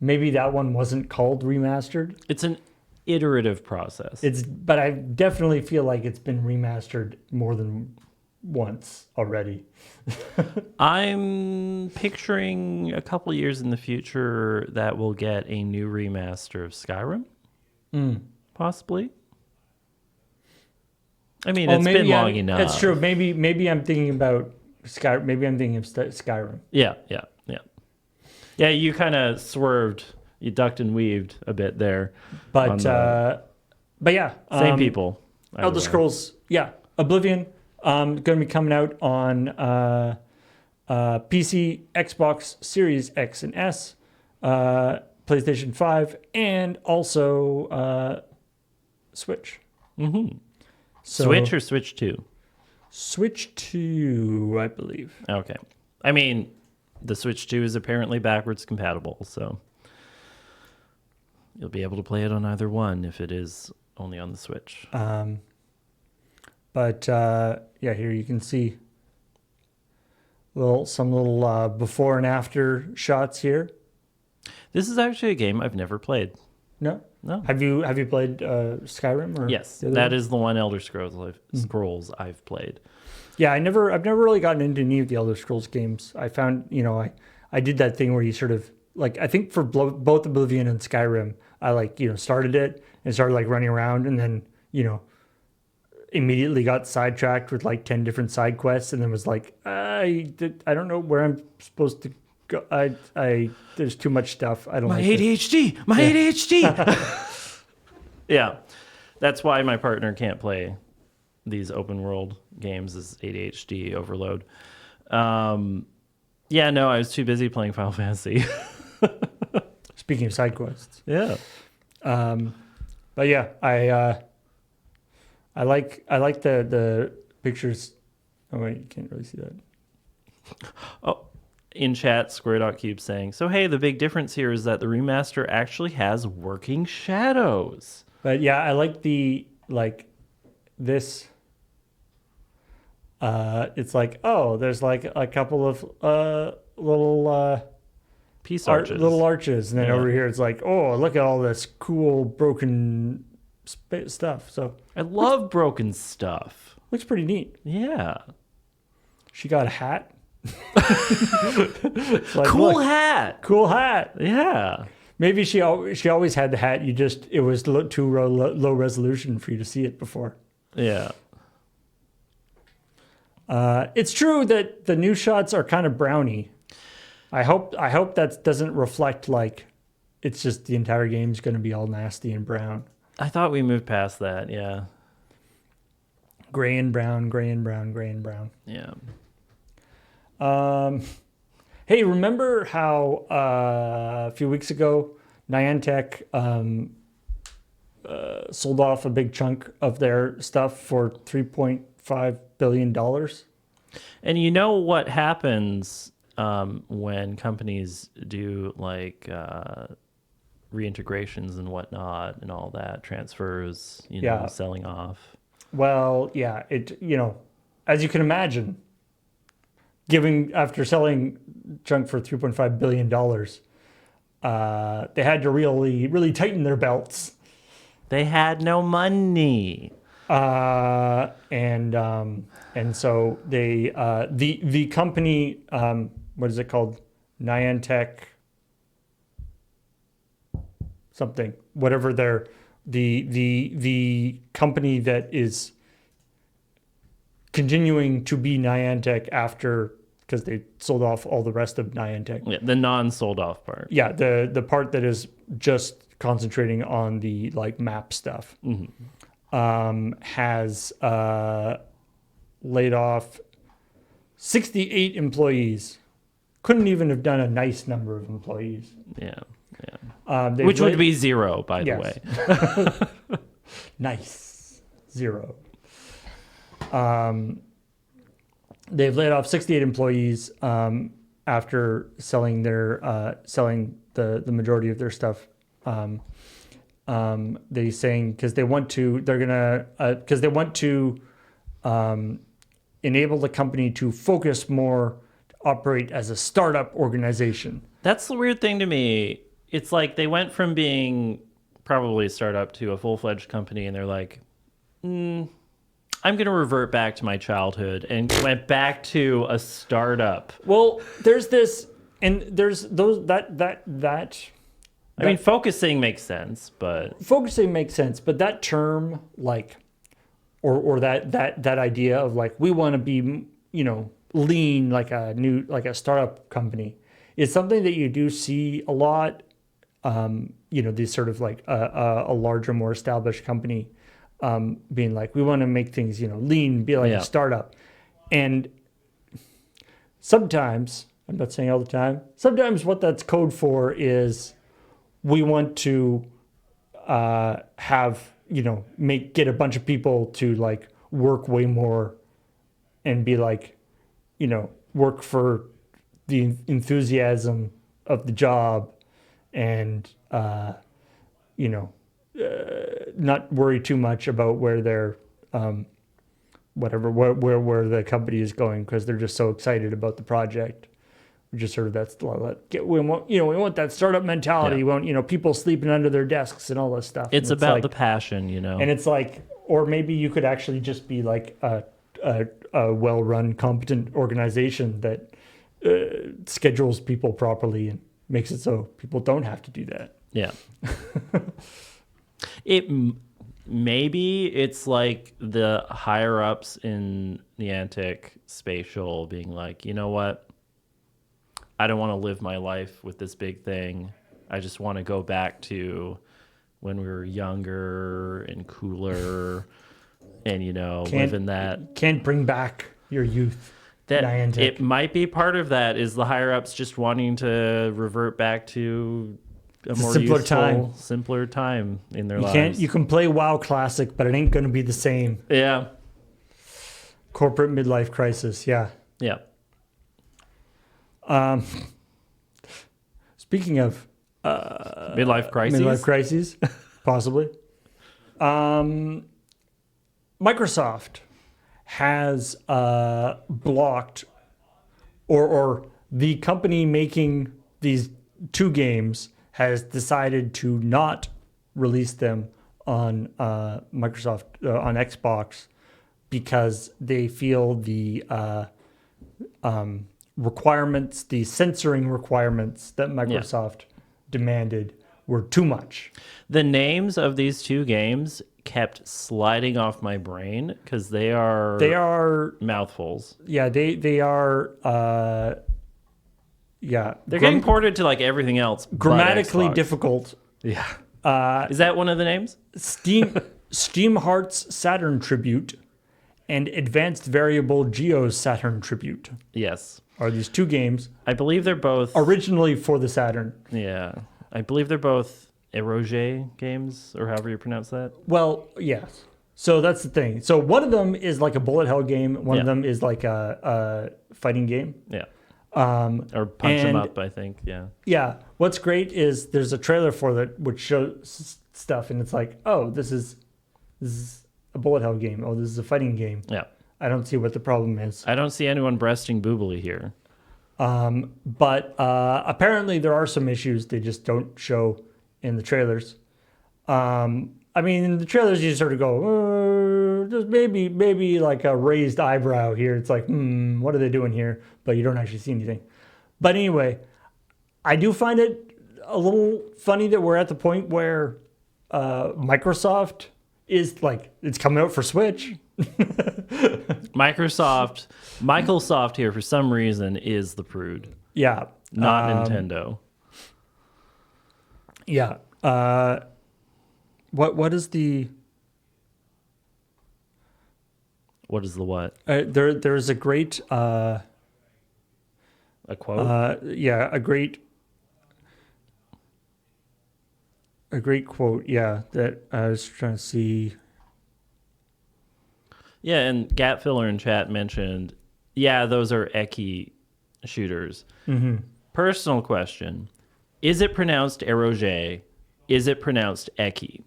Maybe that one wasn't called remastered. It's an iterative process. But I definitely feel like it's been remastered more than once already. I'm picturing a couple years in the future that we'll get a new remaster of Skyrim. Possibly. I mean, it's been long enough. That's true. Maybe I'm thinking about Skyrim. Maybe I'm thinking of Skyrim. Yeah. Yeah, you kind of swerved. You ducked and weaved a bit there. But yeah. Same people. Elder Scrolls, Oblivion, going to be coming out on PC, Xbox Series X and S, PlayStation 5, and also Switch. Mm-hmm. So, Switch or Switch 2? Switch 2, I believe. Okay. I mean, the Switch 2 is apparently backwards compatible, so you'll be able to play it on either one if it is only on the Switch. But here you can see some little before and after shots here. This is actually a game I've never played. No. No. Have you played Skyrim? Or yes, that is the one Elder Scrolls I've played. Yeah, I've never really gotten into any of the Elder Scrolls games. I found, I did that thing where you sort of I think for both Oblivion and Skyrim, I started it and started running around, and then immediately got sidetracked with 10 different side quests, and then was I don't know where I'm supposed to go. There's too much stuff. I don't like ADHD. My ADHD. Yeah. That's why my partner can't play these open world games, is ADHD overload. Yeah, no, I was too busy playing Final Fantasy. Speaking of side quests. Yeah. But yeah, I like the pictures. Oh wait, you can't really see that. Oh, in chat, Square.Cube saying, so hey, the big difference here is that the remaster actually has working shadows. But yeah, I like this. It's like, oh, there's like a couple of little Peace arches. little arches, and then Yeah. over here it's like, oh, look at all this cool broken stuff. So I love broken stuff. looks pretty neat. Yeah. She got a hat. It's like, Cool look, hat. cool hat. Yeah. Maybe she always had the hat. It was too low resolution for you to see it before. Yeah. It's true that the new shots are kind of browny. I hope that doesn't reflect like it's just the entire game's going to be all nasty and brown. I thought we moved past that. Yeah. Gray and brown, gray and brown, gray and brown. Yeah. Hey, remember how a few weeks ago Niantic sold off a big chunk of their stuff for $3.5 billion? And you know what happens when companies do like reintegrations and whatnot and all that, transfers, Yeah. selling off. Well, yeah, as you can imagine, after selling chunk for $3.5 billion, they had to really, really tighten their belts. They had no money. And so they the company, what is it called? Niantic something, whatever the company that is continuing to be Niantic after, because they sold off all the rest of Niantic. Yeah, the non-sold off part. Yeah, the part that is just concentrating on the like map stuff. Has laid off 68 employees. Couldn't even have done a nice number of employees. Yeah. Which would be zero, by the way. Nice. Zero. They've laid off 68 employees after selling the majority of their stuff. They saying because they want to enable the company to focus more, to operate as a startup organization. That's the weird thing to me. It's like they went from being probably a startup to a full-fledged company, and they're like, I'm going to revert back to my childhood, and went back to a startup. Well, there's this, and there's those that. I mean, focusing makes sense, but focusing makes sense, but that term, like, or that idea of like we want to be, lean like a startup company, is something that you do see a lot. These sort of like a larger, more established company being like, we want to make things, lean, be like a startup, and sometimes, I'm not saying all the time, sometimes what that's code for is, we want to get a bunch of people to like work way more and be like, work for the enthusiasm of the job and, not worry too much about where their, where the company is going, because they're just so excited about the project. Just sort of we want that startup mentality. We want people sleeping under their desks and all this stuff. It's about like, the passion, And it's like, or maybe you could actually just be like a well-run, competent organization that schedules people properly and makes it so people don't have to do that. Yeah. Maybe it's like the higher ups in Niantic Spatial being like, you know what? I don't want to live my life with this big thing. I just want to go back to when we were younger and cooler, and Can't- living that. Can't bring back your youth. That Niantic. it might be part of that is the higher ups just wanting to revert back to a more simpler useful, time. simpler time in their You lives. can't. You can play WoW Classic, but it ain't going to be the same. Yeah, Corporate midlife crisis. Yeah. yeah. Speaking of Midlife crises. midlife crises, possibly. Microsoft has blocked, or the company making these two games has decided to not release them on Microsoft on Xbox because they feel the requirements, the censoring requirements that Microsoft demanded were too much. The names of these two games kept sliding off my brain because they are mouthfuls. Yeah, they are. They're getting ported to like everything else. but grammatically Xbox. difficult. Yeah. Is that one of the names? Steam Hearts Saturn Tribute and Advanced Variable Geo Saturn Tribute Yes. are these two games I believe they're both. originally for the Saturn. Yeah. I believe they're both Eroge games, or however you pronounce that. Well, yes. So that's the thing. So one of them is like a bullet hell game. One of Yeah. them is like a fighting game. Yeah. Or punch them and- up, I think. Yeah. Yeah. What's great is there's a trailer for that which shows stuff, and it's like, oh, this is a bullet hell game. Oh, this is a fighting game. Yeah. I don't see what the problem is. I don't see anyone breasting boobily here. But apparently there are some issues they just don't show in the trailers. I mean, in the trailers you sort of go, there's maybe like a raised eyebrow here. It's like, what are they doing here? But you don't actually see anything. But anyway, I do find it a little funny that we're at the point where Microsoft is like, it's coming out for Switch. Microsoft here for some reason is the prude, Yeah. not Nintendo. Yeah. What is the... What is the what? There's a great... A quote? a great quote, yeah, that I was trying to see. Yeah, and Gatfiller in chat mentioned, yeah, those are Eki shooters. Mm-hmm. Personal question. Is it pronounced Eroge? Is it pronounced Eki?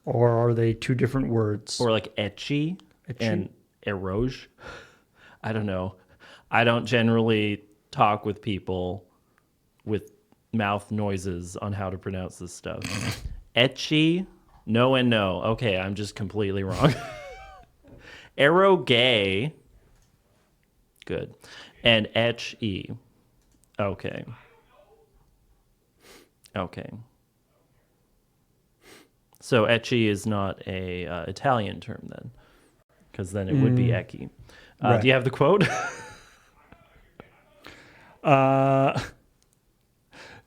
Or are they two different words? Or like Etchi and Eroge? I don't know. I don't generally talk with people with mouth noises on how to pronounce this stuff. Etchi? No and no. Okay, I'm just completely wrong. Eroge. Good. And Etchi. Okay. Okay. So Etchi is not a Italian term then, because then it would be Eki. Right. Do you have the quote?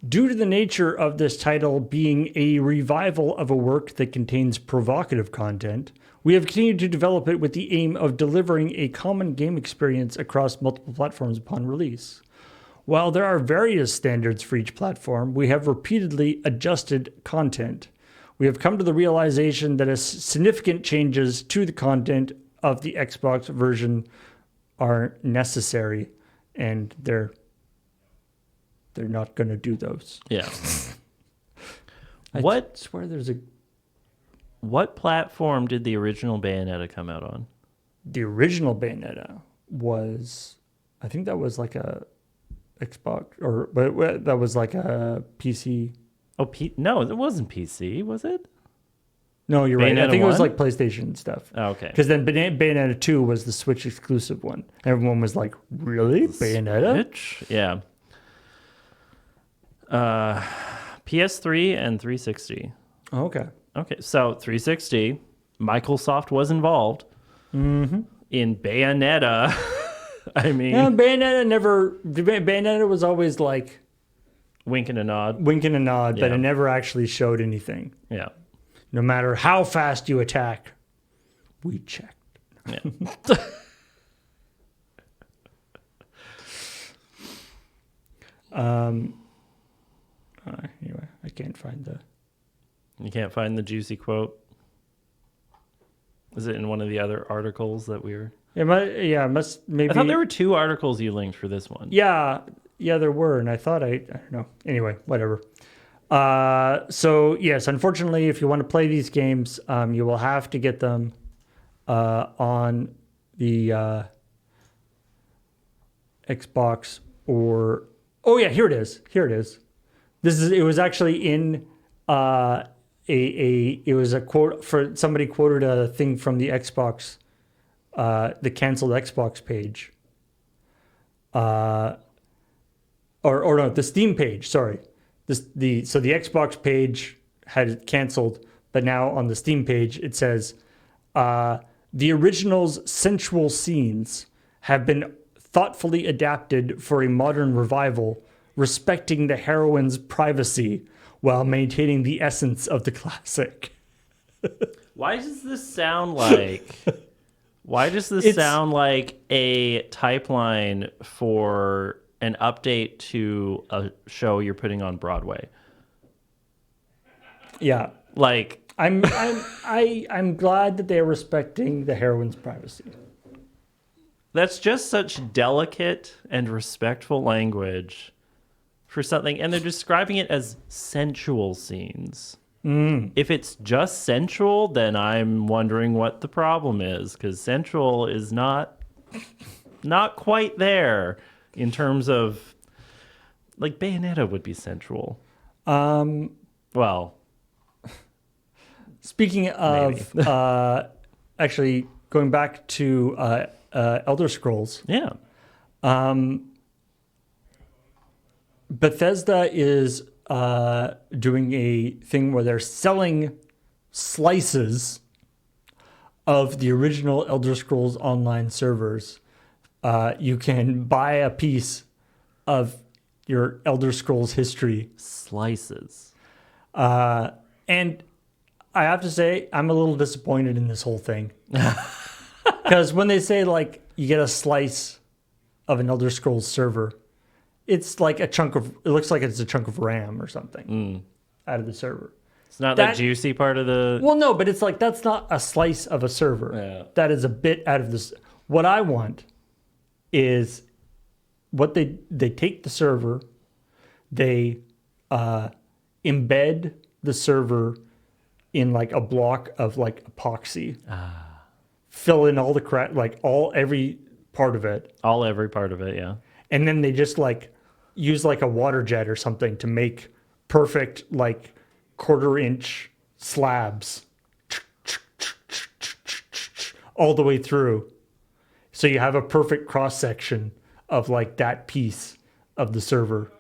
Due to the nature of this title being a revival of a work that contains provocative content, we have continued to develop it with the aim of delivering a common game experience across multiple platforms upon release. While there are various standards for each platform, we have repeatedly adjusted content. We have come to the realization that significant changes to the content of the Xbox version are necessary, and they're not going to do those. Yeah. I swear there's What platform did the original Bayonetta come out on? the original Bayonetta was, I think that was like a Xbox, but that was like a PC. Oh, no, it wasn't PC, was it? No, you're right. I Bayonetta think it was 1? like PlayStation stuff. Oh, okay. Because then Bayonetta 2 was the Switch exclusive one. Everyone was like, really? Bayonetta? Switch? Yeah. PS3 and 360. Oh, okay. Okay, so 360, Microsoft was involved in Bayonetta. I mean, Yeah, Bayonetta was always like, Wink and a nod. Wink and a nod, but Yeah. it never actually showed anything. Yeah. No matter how fast you attack, we checked. Yeah. Anyway, I can't find the. You can't find the juicy quote. Is it in one of the other articles that we were? It must maybe. I thought there were 2 articles you linked for this one. Yeah, there were, and I thought I don't know. Anyway, whatever. So yes, unfortunately, if you want to play these games, you will have to get them on the Xbox or here it is. It was actually in it was a quote for somebody quoted a thing from the Xbox, the canceled Xbox page. Or no, the Steam page. Sorry, so the Xbox page had it canceled, but now on the Steam page it says the original's sensual scenes have been thoughtfully adapted for a modern revival, respecting the heroine's privacy while maintaining the essence of the classic. Why does this sound like? Why does this sound like a type line for an update to a show you're putting on Broadway? Yeah, Like, I'm glad that they're respecting the heroine's privacy. that's just such delicate and respectful language for something, and they're describing it as sensual scenes. If it's just sensual, then I'm wondering what the problem is, because sensual is not quite there in terms of, like, Bayonetta would be sensual. Well, Speaking of, actually going back to Elder Scrolls, yeah. Bethesda is doing a thing where they're selling slices of the original Elder Scrolls Online servers. You can buy a piece of your Elder Scrolls history. Slices. And I have to say, I'm a little disappointed in this whole thing. Because when they say, like, you get a slice of an Elder Scrolls server, it's like it looks like it's a chunk of RAM or something out of the server. It's not the juicy part of the... Well, no, but it's like, that's not a slice of a server. Yeah. That is a bit out of this. What I want is what they take the server, they embed the server in like a block of like epoxy, fill in all the crap, like every part of it. Every part of it, yeah. And then they just like use like a water jet or something to make perfect like 1/4 inch slabs all the way through. So you have a perfect cross section of like that piece of the server.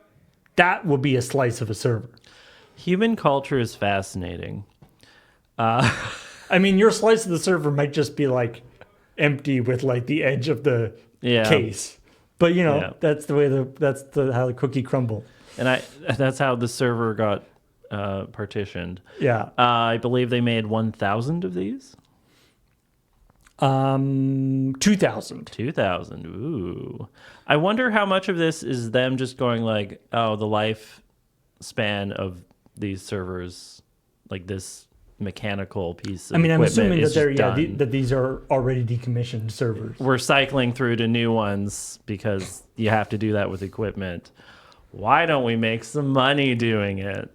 That will be a slice of a server. Human culture is fascinating. I mean, your slice of the server might just be like empty with like the edge of the case. But you know, that's the way how the cookie crumble. And that's how the server got partitioned. Yeah. I believe they made 1,000 of these. 2,000. 2,000. Ooh. I wonder how much of this is them just going like, oh, the lifespan of these servers, like this mechanical piece of I mean, I'm equipment assuming is just done. that these are already decommissioned servers. We're cycling through to new ones because you have to do that with equipment. Why don't we make some money doing it?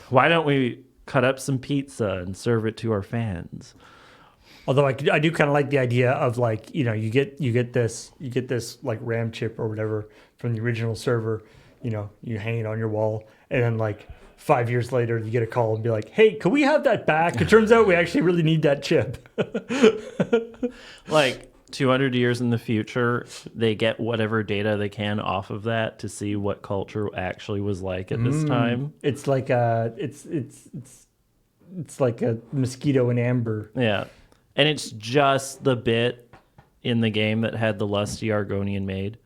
Why don't we cut up some pizza and serve it to our fans? Although I do kind of like the idea of like, you know, you get this like RAM chip or whatever from the original server, you know, you hang it on your wall, and then like 5 years later you get a call and be like, hey, can we have that back? It turns out we actually really need that chip. Like 200 years in the future, they get whatever data they can off of that to see what culture actually was like at this time. It's like it's like a mosquito and amber. Yeah. And it's just the bit in the game that had the lusty Argonian maid.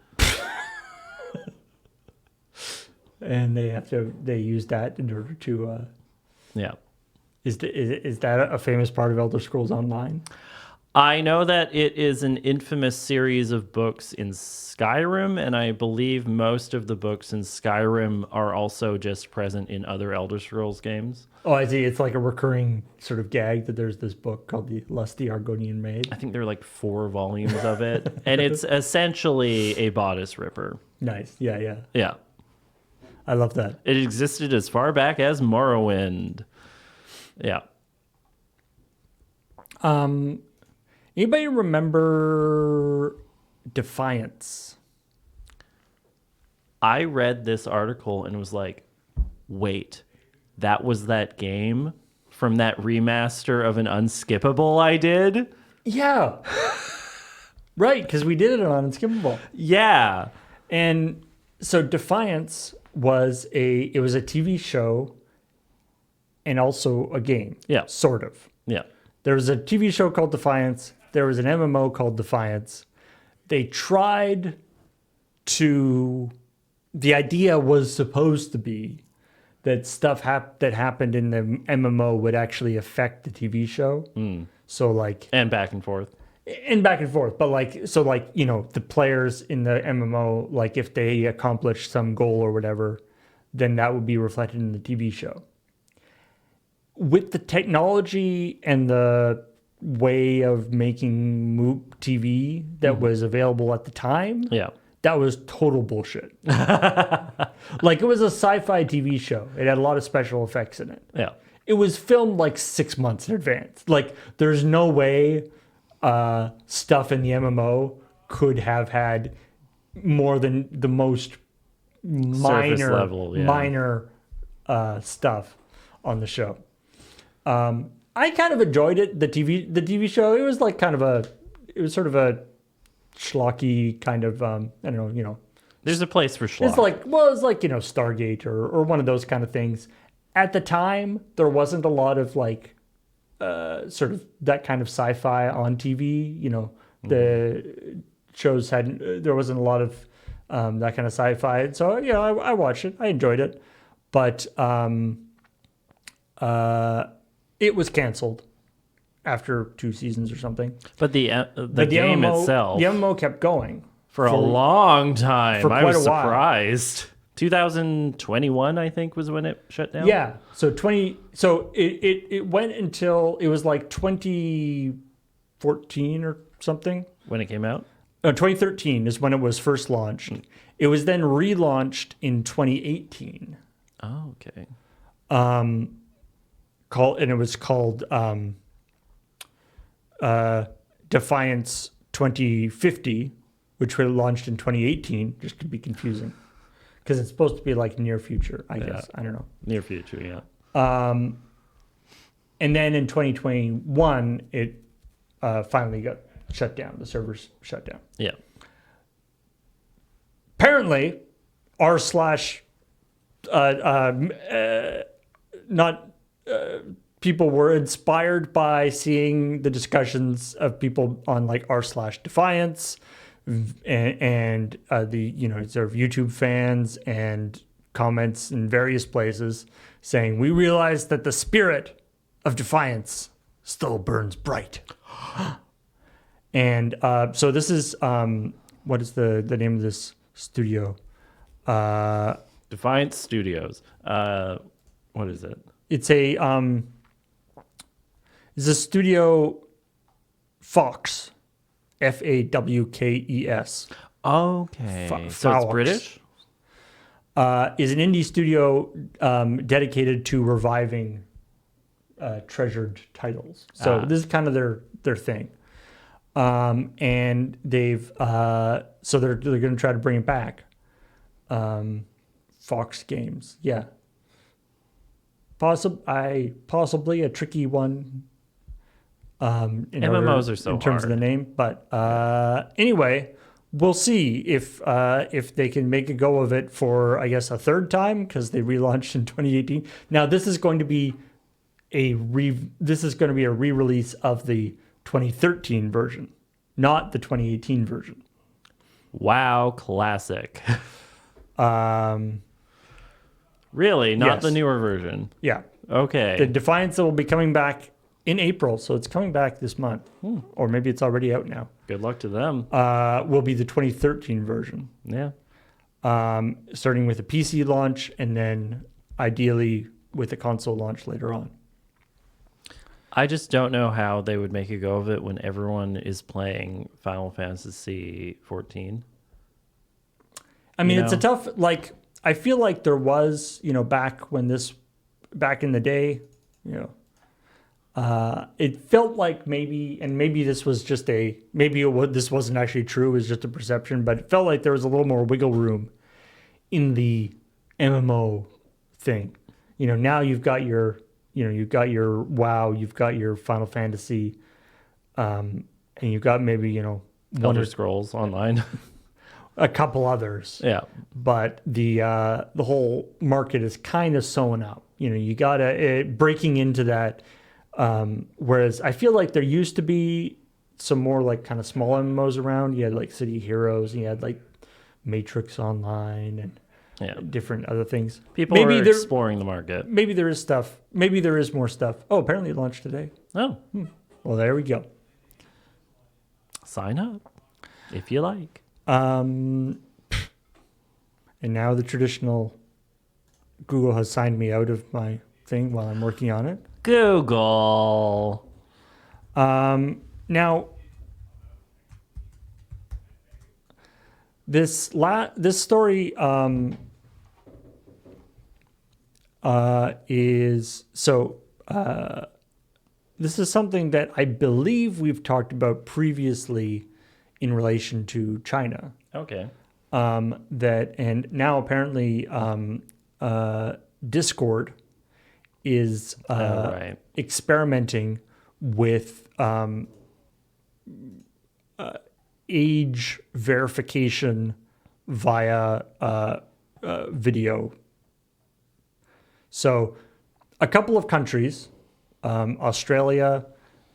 and they use that in order to. Yeah. Is that a famous part of Elder Scrolls Online? I know that it is an infamous series of books in Skyrim, and I believe most of the books in Skyrim are also just present in other Elder Scrolls games. Oh, I see. It's like a recurring sort of gag that there's this book called The Lusty Argonian Maid. I think there are like 4 volumes of it, and it's essentially a bodice ripper. Nice. Yeah, yeah. Yeah. I love that. It existed as far back as Morrowind. Yeah. Anybody remember Defiance? I read this article and was like, wait, that was that game from that remaster of an Unskippable I did? Yeah. Right, because we did it on Unskippable. Yeah. And so Defiance was a TV show and also a game. Yeah. Sort of. Yeah. There was a TV show called Defiance. There was an MMO called Defiance. They tried to... The idea was supposed to be that stuff that happened in the MMO would actually affect the TV show. So like... And back and forth. And back and forth. But like, so like, you know, the players in the MMO, like if they accomplish some goal or whatever, then that would be reflected in the TV show. With the technology and the way of making TV that was available at the time, Yeah. that was total bullshit. Like it was a sci-fi TV show. It had a lot of special effects in it. Yeah. It was filmed like 6 months in advance. Like there's no way stuff in the MMO could have had more than the most Surface level, yeah. minor stuff on the show. I kind of enjoyed it. The TV show. It was like it was sort of a schlocky kind of I don't know, you know. There's a place for schlock. It's like, you know, Stargate or one of those kind of things. At the time, there wasn't a lot of like sort of that kind of sci-fi on TV. You know, the shows there wasn't a lot of that kind of sci-fi. So, you know, I watched it. I enjoyed it. But it was canceled after 2 seasons or something. But the game MMO, itself... The MMO kept going. For a long time. For I quite was a while. surprised. 2021, I think, was when it shut down. Yeah. So it went until it was like 2014 or something. When it came out? 2013 is when it was first launched. It was then relaunched in 2018. Oh, okay. It was called Defiance 2050, which was launched in 2018, just to be confusing. Because it's supposed to be like near future, I guess. I don't know. Near future, yeah. And then in 2021, it finally got shut down. The servers shut down. Yeah. Apparently, people were inspired by seeing the discussions of people on like r/Defiance and the, you know, sort of YouTube fans and comments in various places saying, we realized that the spirit of Defiance still burns bright. And so this is, what is the name of this studio? Defiance Studios. What is it? It's a studio Fox, Fawkes. Okay. So it's Fox. British? Is an indie studio dedicated to reviving treasured titles. So this is kind of their thing. And they've so they're going to try to bring it back. Fox Games, yeah. Possibly a tricky one. MMOs are so in terms hard. of the name, but anyway, we'll see if they can make a go of it for, I guess, a third time, because they relaunched in 2018. Now this is going to be a re-release of the 2013 version, not the 2018 version. WoW Classic. Really? Not Yes. the newer version? Yeah. Okay. The Defiance will be coming back in April, so it's coming back this month. Or maybe it's already out now. Good luck to them. Will be the 2013 version. Yeah. Starting with a PC launch and then ideally with a console launch later on. I just don't know how they would make a go of it when everyone is playing Final Fantasy 14. I mean, You it's a know? tough, like, I feel like there was, back in the day, it felt like maybe this was just this wasn't actually true, it was just a perception, but it felt like there was a little more wiggle room in the MMO thing. Now you've got your WoW, you've got your Final Fantasy, and you've got maybe, one Elder or Scrolls Online. a couple others. Yeah. But the whole market is kind of sewn up. You gotta breaking into that. Whereas I feel like there used to be some more like kind of small MMOs around. You had like City Heroes, and you had like Matrix Online and Yeah. different other things. People maybe are there, exploring the market. maybe there is stuff. Maybe there is more stuff. Oh, apparently it launched today. Oh, Well, there we go. sign up if you like. And now the traditional Google has signed me out of my thing while I'm working on it. Google. Now, this story is so. This is something that I believe we've talked about previously in relation to China. Okay. And now apparently Discord is Right. experimenting with age verification via video. So a couple of countries, Australia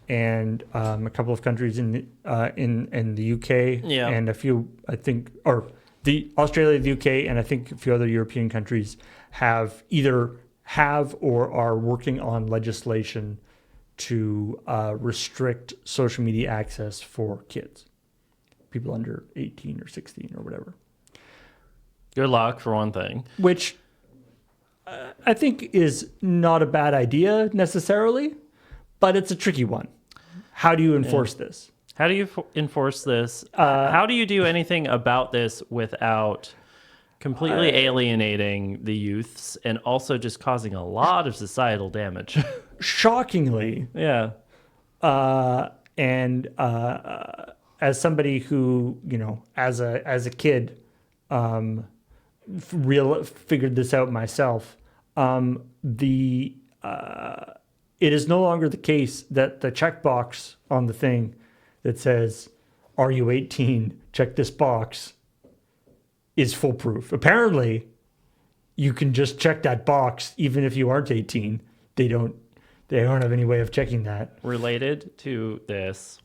and a couple of countries in the UK, Yeah. and a few, I think, or the Australia, the UK, and I think a few other European countries have or are working on legislation to restrict social media access for kids, people under 18 or 16 or whatever. Good luck for one thing. Which I think is not a bad idea necessarily, but it's a tricky one. How do you enforce this? How do you enforce this? How do you do anything about this without completely alienating the youths and also just causing a lot of societal damage? Shockingly, Yeah. and as somebody who, as a kid, figured this out myself, it is no longer the case that the checkbox on the thing that says, "Are you 18? Check this box," is foolproof. Apparently, you can just check that box even if you aren't 18. They don't have any way of checking that. Related to this,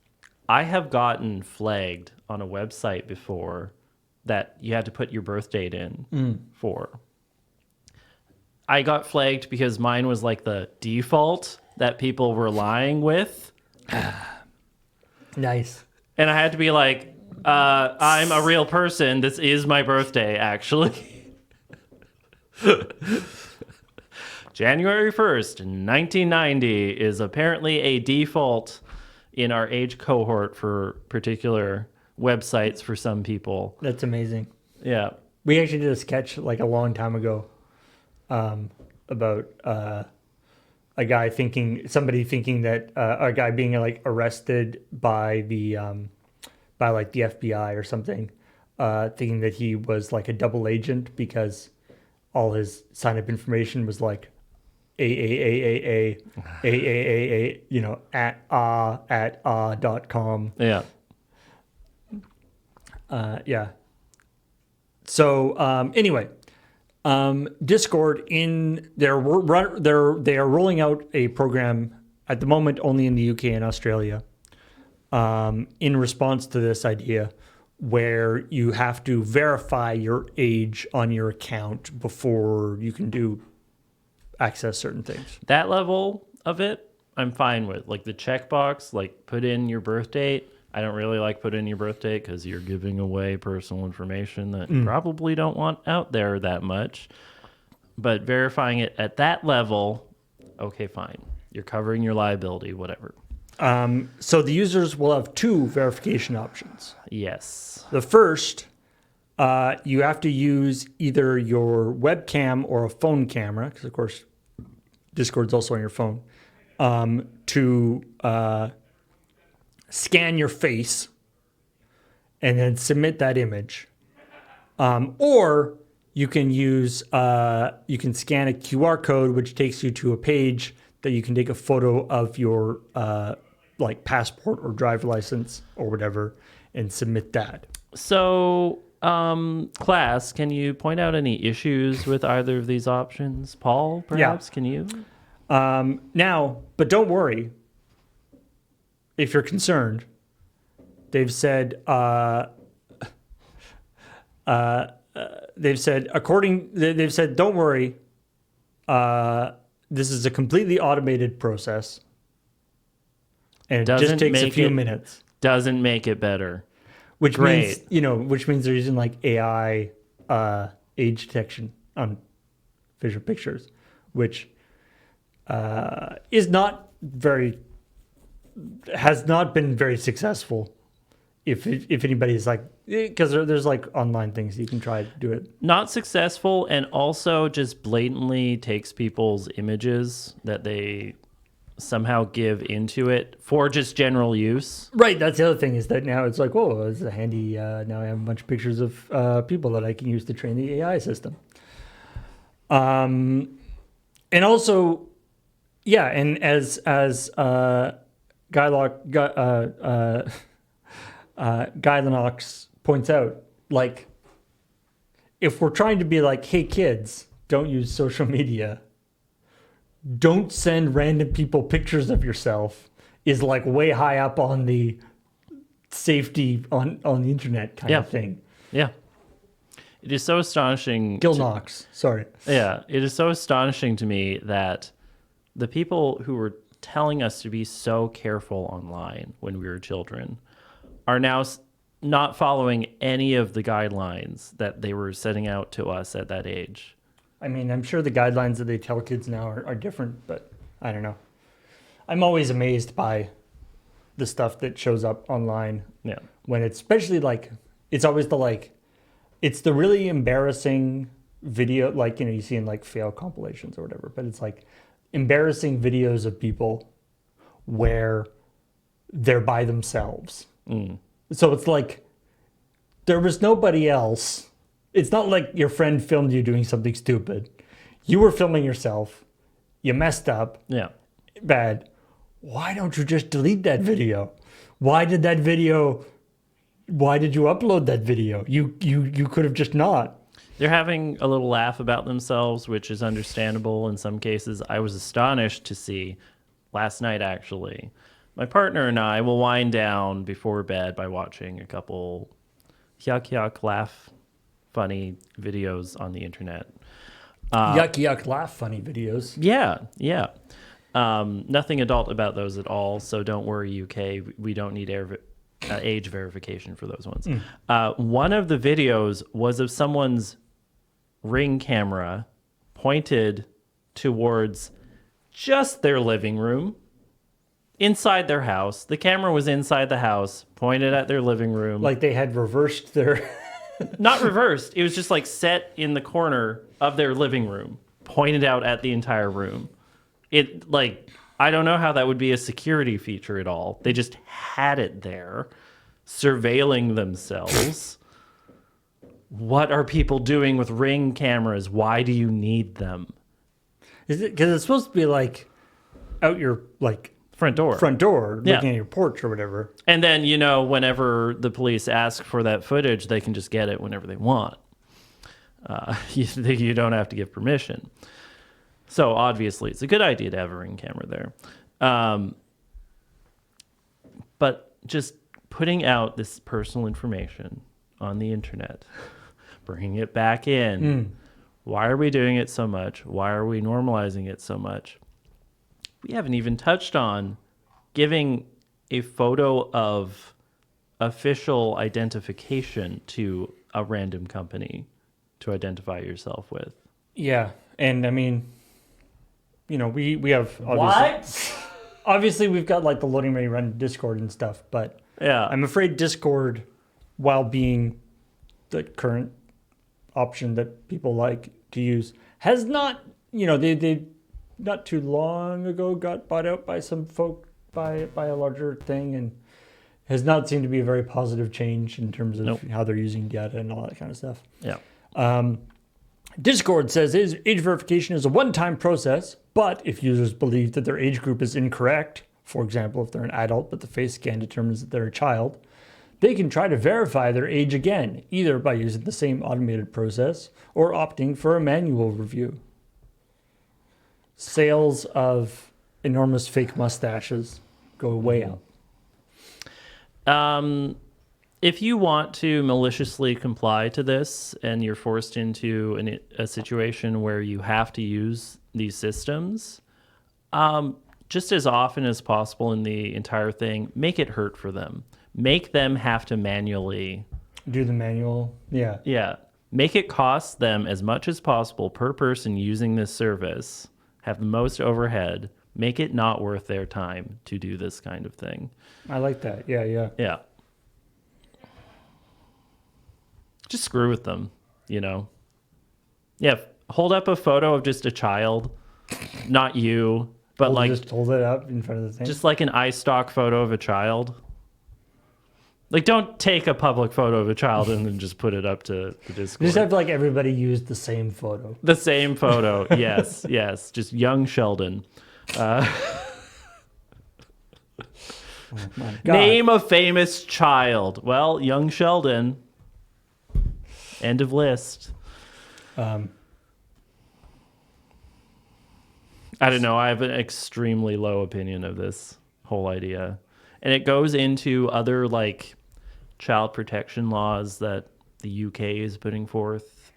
I have gotten flagged on a website before that you had to put your birth date in for. I got flagged because mine was like the default that people were lying with. Nice. And I had to be like, I'm a real person. This is my birthday, actually. January 1st, 1990 is apparently a default in our age cohort for particular websites for some people. That's amazing. Yeah. We actually did a sketch like a long time ago about somebody thinking that a guy being like arrested by the FBI or something, thinking that he was like a double agent because all his sign up information was like AAAAA, @.com. Yeah. Yeah. So anyway, Discord they are rolling out a program at the moment only in the UK and Australia, in response to this idea, where you have to verify your age on your account before you can access certain things. That level of it, I'm fine with. Like the checkbox, like put in your birth date. I don't really like put in your birth date because you're giving away personal information that you probably don't want out there that much. But verifying it at that level, okay, fine. You're covering your liability, whatever. So the users will have two verification options. Yes. The first, you have to use either your webcam or a phone camera, because of course Discord's also on your phone, to scan your face and then submit that image. Or you can you can scan a QR code, which takes you to a page that you can take a photo of your like passport or driver license or whatever and submit that. So, class, can you point out any issues with either of these options? Paul, perhaps, can you? Now, but don't worry. If you're concerned, they've said don't worry. This is a completely automated process, and it just takes a few minutes. Doesn't make it better. Which means they're using like AI age detection on visual pictures, which has not been very successful. If anybody's like, because there's like online things you can try to do it. Not successful, and also just blatantly takes people's images that they somehow give into it for just general use. Right. That's the other thing, is that now it's like, oh, it's a handy. Now I have a bunch of pictures of people that I can use to train the AI system. And also, yeah, and as Guy Lennox points out, like, if we're trying to be like, hey kids, don't use social media, don't send random people pictures of yourself, is like way high up on the safety on the internet kind of thing. Yeah. It is so astonishing. Gil Knox, sorry. Yeah, it is so astonishing to me that the people who were telling us to be so careful online when we were children are now not following any of the guidelines that they were setting out to us at that age. I mean, I'm sure the guidelines that they tell kids now are different, but I don't know. I'm always amazed by the stuff that shows up online. Yeah. When it's especially like, it's always it's the really embarrassing video, like, you see in like fail compilations or whatever, but it's like embarrassing videos of people where they're by themselves. So it's like, there was nobody else. It's not like your friend filmed you doing something stupid. You were filming yourself. You messed up. Yeah. Bad. Why don't you just delete that video? Why did you upload that video? You could have just not. They're having a little laugh about themselves, which is understandable in some cases. I was astonished to see last night, actually. My partner and I will wind down before bed by watching a couple yuck, laugh, funny videos on the internet. Yuck, laugh, funny videos. Yeah. Nothing adult about those at all, so don't worry, UK. We don't need age verification for those ones. One of the videos was of someone's Ring camera pointed towards just their living room inside their house. The camera was inside the house, pointed at their living room. Like they had reversed their... Not reversed. It was just like set in the corner of their living room, pointed out at the entire room. It, like, I don't know how that would be a security feature at all. They just had it there, surveilling themselves. What are people doing with Ring cameras? Why do you need them? Is it because it's supposed to be like out your like front door, looking at your porch or whatever? And then, whenever the police ask for that footage, they can just get it whenever they want. You don't have to give permission. So obviously, it's a good idea to have a Ring camera there. But just putting out this personal information on the internet, bringing it back in. Why are we doing it so much? Why are we normalizing it so much? We haven't even touched on giving a photo of official identification to a random company to identify yourself with. Yeah, and I mean, we have obviously we've got like the loading ready run Discord and stuff, but Yeah. I'm afraid Discord, while being the current option that people like to use, has not, they not too long ago got bought out by some folk by a larger thing, and has not seemed to be a very positive change in terms of how they're using data and all that kind of stuff. Yeah. Discord says age verification is a one-time process, but if users believe that their age group is incorrect, for example, if they're an adult but the face scan determines that they're a child, they can try to verify their age again, either by using the same automated process or opting for a manual review. Sales of enormous fake mustaches go way up. If you want to maliciously comply to this and you're forced into a situation where you have to use these systems, just as often as possible in the entire thing, make it hurt for them. Make them have to manually do the manual. Yeah. Yeah. Make it cost them as much as possible per person using this service, have the most overhead, make it not worth their time to do this kind of thing. I like that. Yeah, yeah. Yeah. Just screw with them, Yeah, hold up a photo of just a child, not you, but just hold it up in front of the thing. Just like an iStock photo of a child. Like, don't take a public photo of a child and then just put it up to the Discord. Just have everybody use the same photo. The same photo, yes, yes. Just young Sheldon. Oh my God. Name a famous child. Well, young Sheldon. End of list. I don't know. I have an extremely low opinion of this whole idea. And it goes into other child protection laws that the UK is putting forth,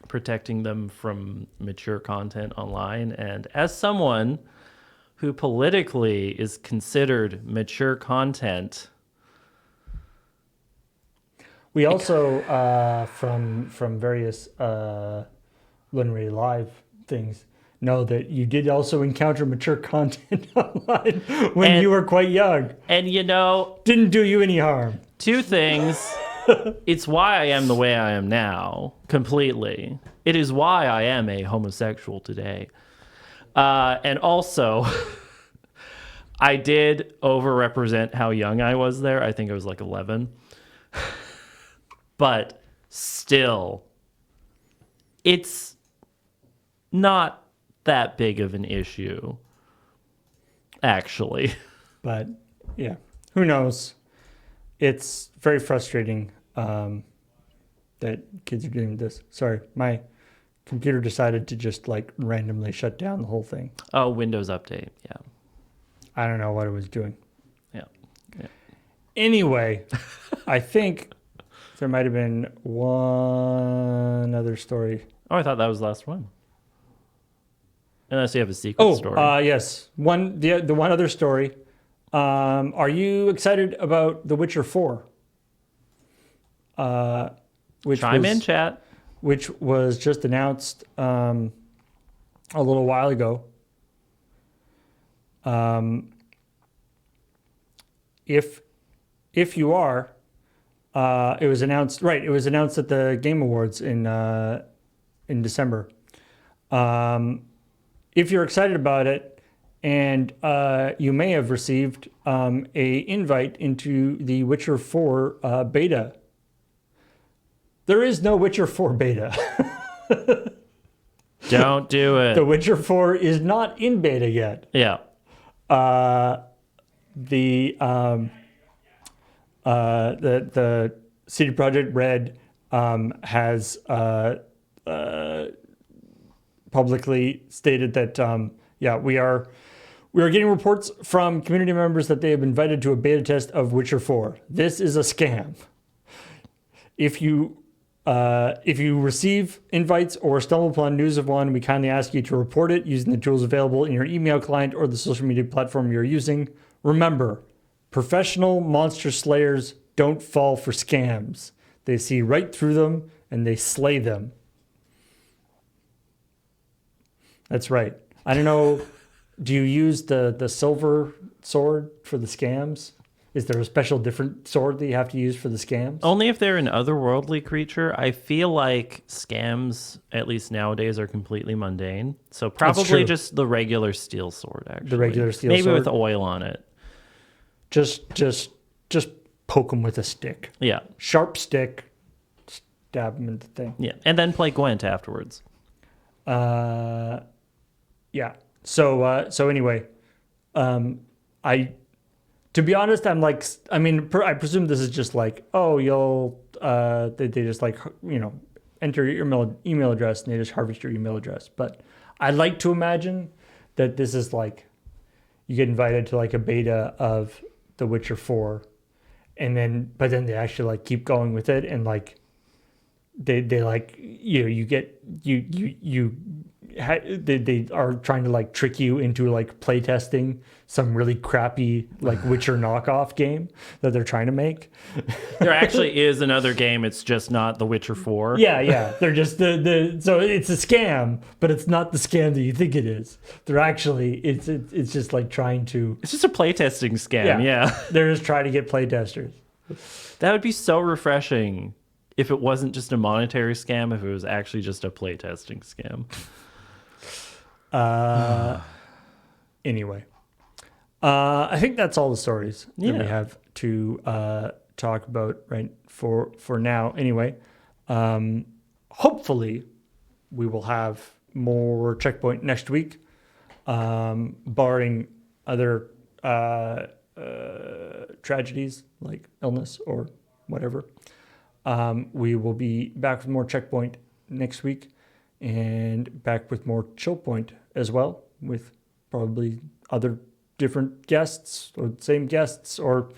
protecting them from mature content online. And as someone who politically is considered mature content, we also, from various Lunar Live things, know that you did also encounter mature content online when you were quite young. And didn't do you any harm. Two things. It's why I am the way I am now, completely. It is why I am a homosexual today. And also, I did overrepresent how young I was there. I think I was 11. But still, it's not that big of an issue, actually. But yeah, who knows? It's very frustrating that kids are doing this. Sorry, my computer decided to just randomly shut down the whole thing. Oh, Windows update, yeah. I don't know what it was doing. Yeah. Anyway, I think there might have been one other story. Oh, I thought that was the last one. Unless you have a secret story. Yes. The one other story. Are you excited about The Witcher 4? Chime in, chat. Which was just announced a little while ago. If you are, it was announced at the Game Awards in December. If you're excited about it, and you may have received a invite into the Witcher 4 beta. There is no Witcher 4 beta. Don't do it. The Witcher 4 is not in beta yet. Yeah. The CD Projekt Red has publicly stated that we are getting reports from community members that they have been invited to a beta test of Witcher 4. This is a scam. If you receive invites or stumble upon news of one, we kindly ask you to report it using the tools available in your email client or the social media platform you're using. Remember, professional monster slayers don't fall for scams. They see right through them and they slay them. That's right. I don't know. Do you use the silver sword for the scams? Is there a special different sword that you have to use for the scams? Only if they're an otherworldly creature. I feel like scams, at least nowadays, are completely mundane. So probably just the regular steel sword, actually. The regular steel Maybe sword? with oil on it. Just poke them with a stick. Yeah. Sharp stick. Stab them in the thing. Yeah. And then play Gwent afterwards. Yeah. So anyway, to be honest, I'm like, I mean, I presume this is just like, oh, they just like, enter your email address and they just harvest your email address. But I like to imagine that this is like, you get invited to like a beta of The Witcher 4, but then they actually like keep going with it, and like they like they are trying to like trick you into like playtesting some really crappy like Witcher knockoff game that they're trying to make. There actually is another game. It's just not The Witcher 4. Yeah. They're just so it's a scam, but it's not the scam that you think it is. They're actually it's just like trying to. It's just a playtesting scam. Yeah. They're just trying to get playtesters. That would be so refreshing if it wasn't just a monetary scam, if it was actually just a playtesting scam. Anyway, I think that's all the stories that we have to talk about right for now. Anyway, hopefully we will have more Checkpoint next week, barring other tragedies like illness or whatever. We will be back with more Checkpoint next week, and back with more ChillPoint as well, with probably other different guests or same guests, or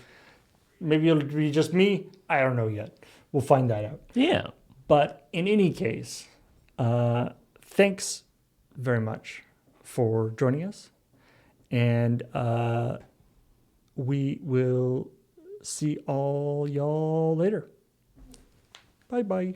maybe it'll be just me. I don't know yet. We'll find that out. Yeah. But in any case, thanks very much for joining us, and we will see all y'all later. Bye-bye.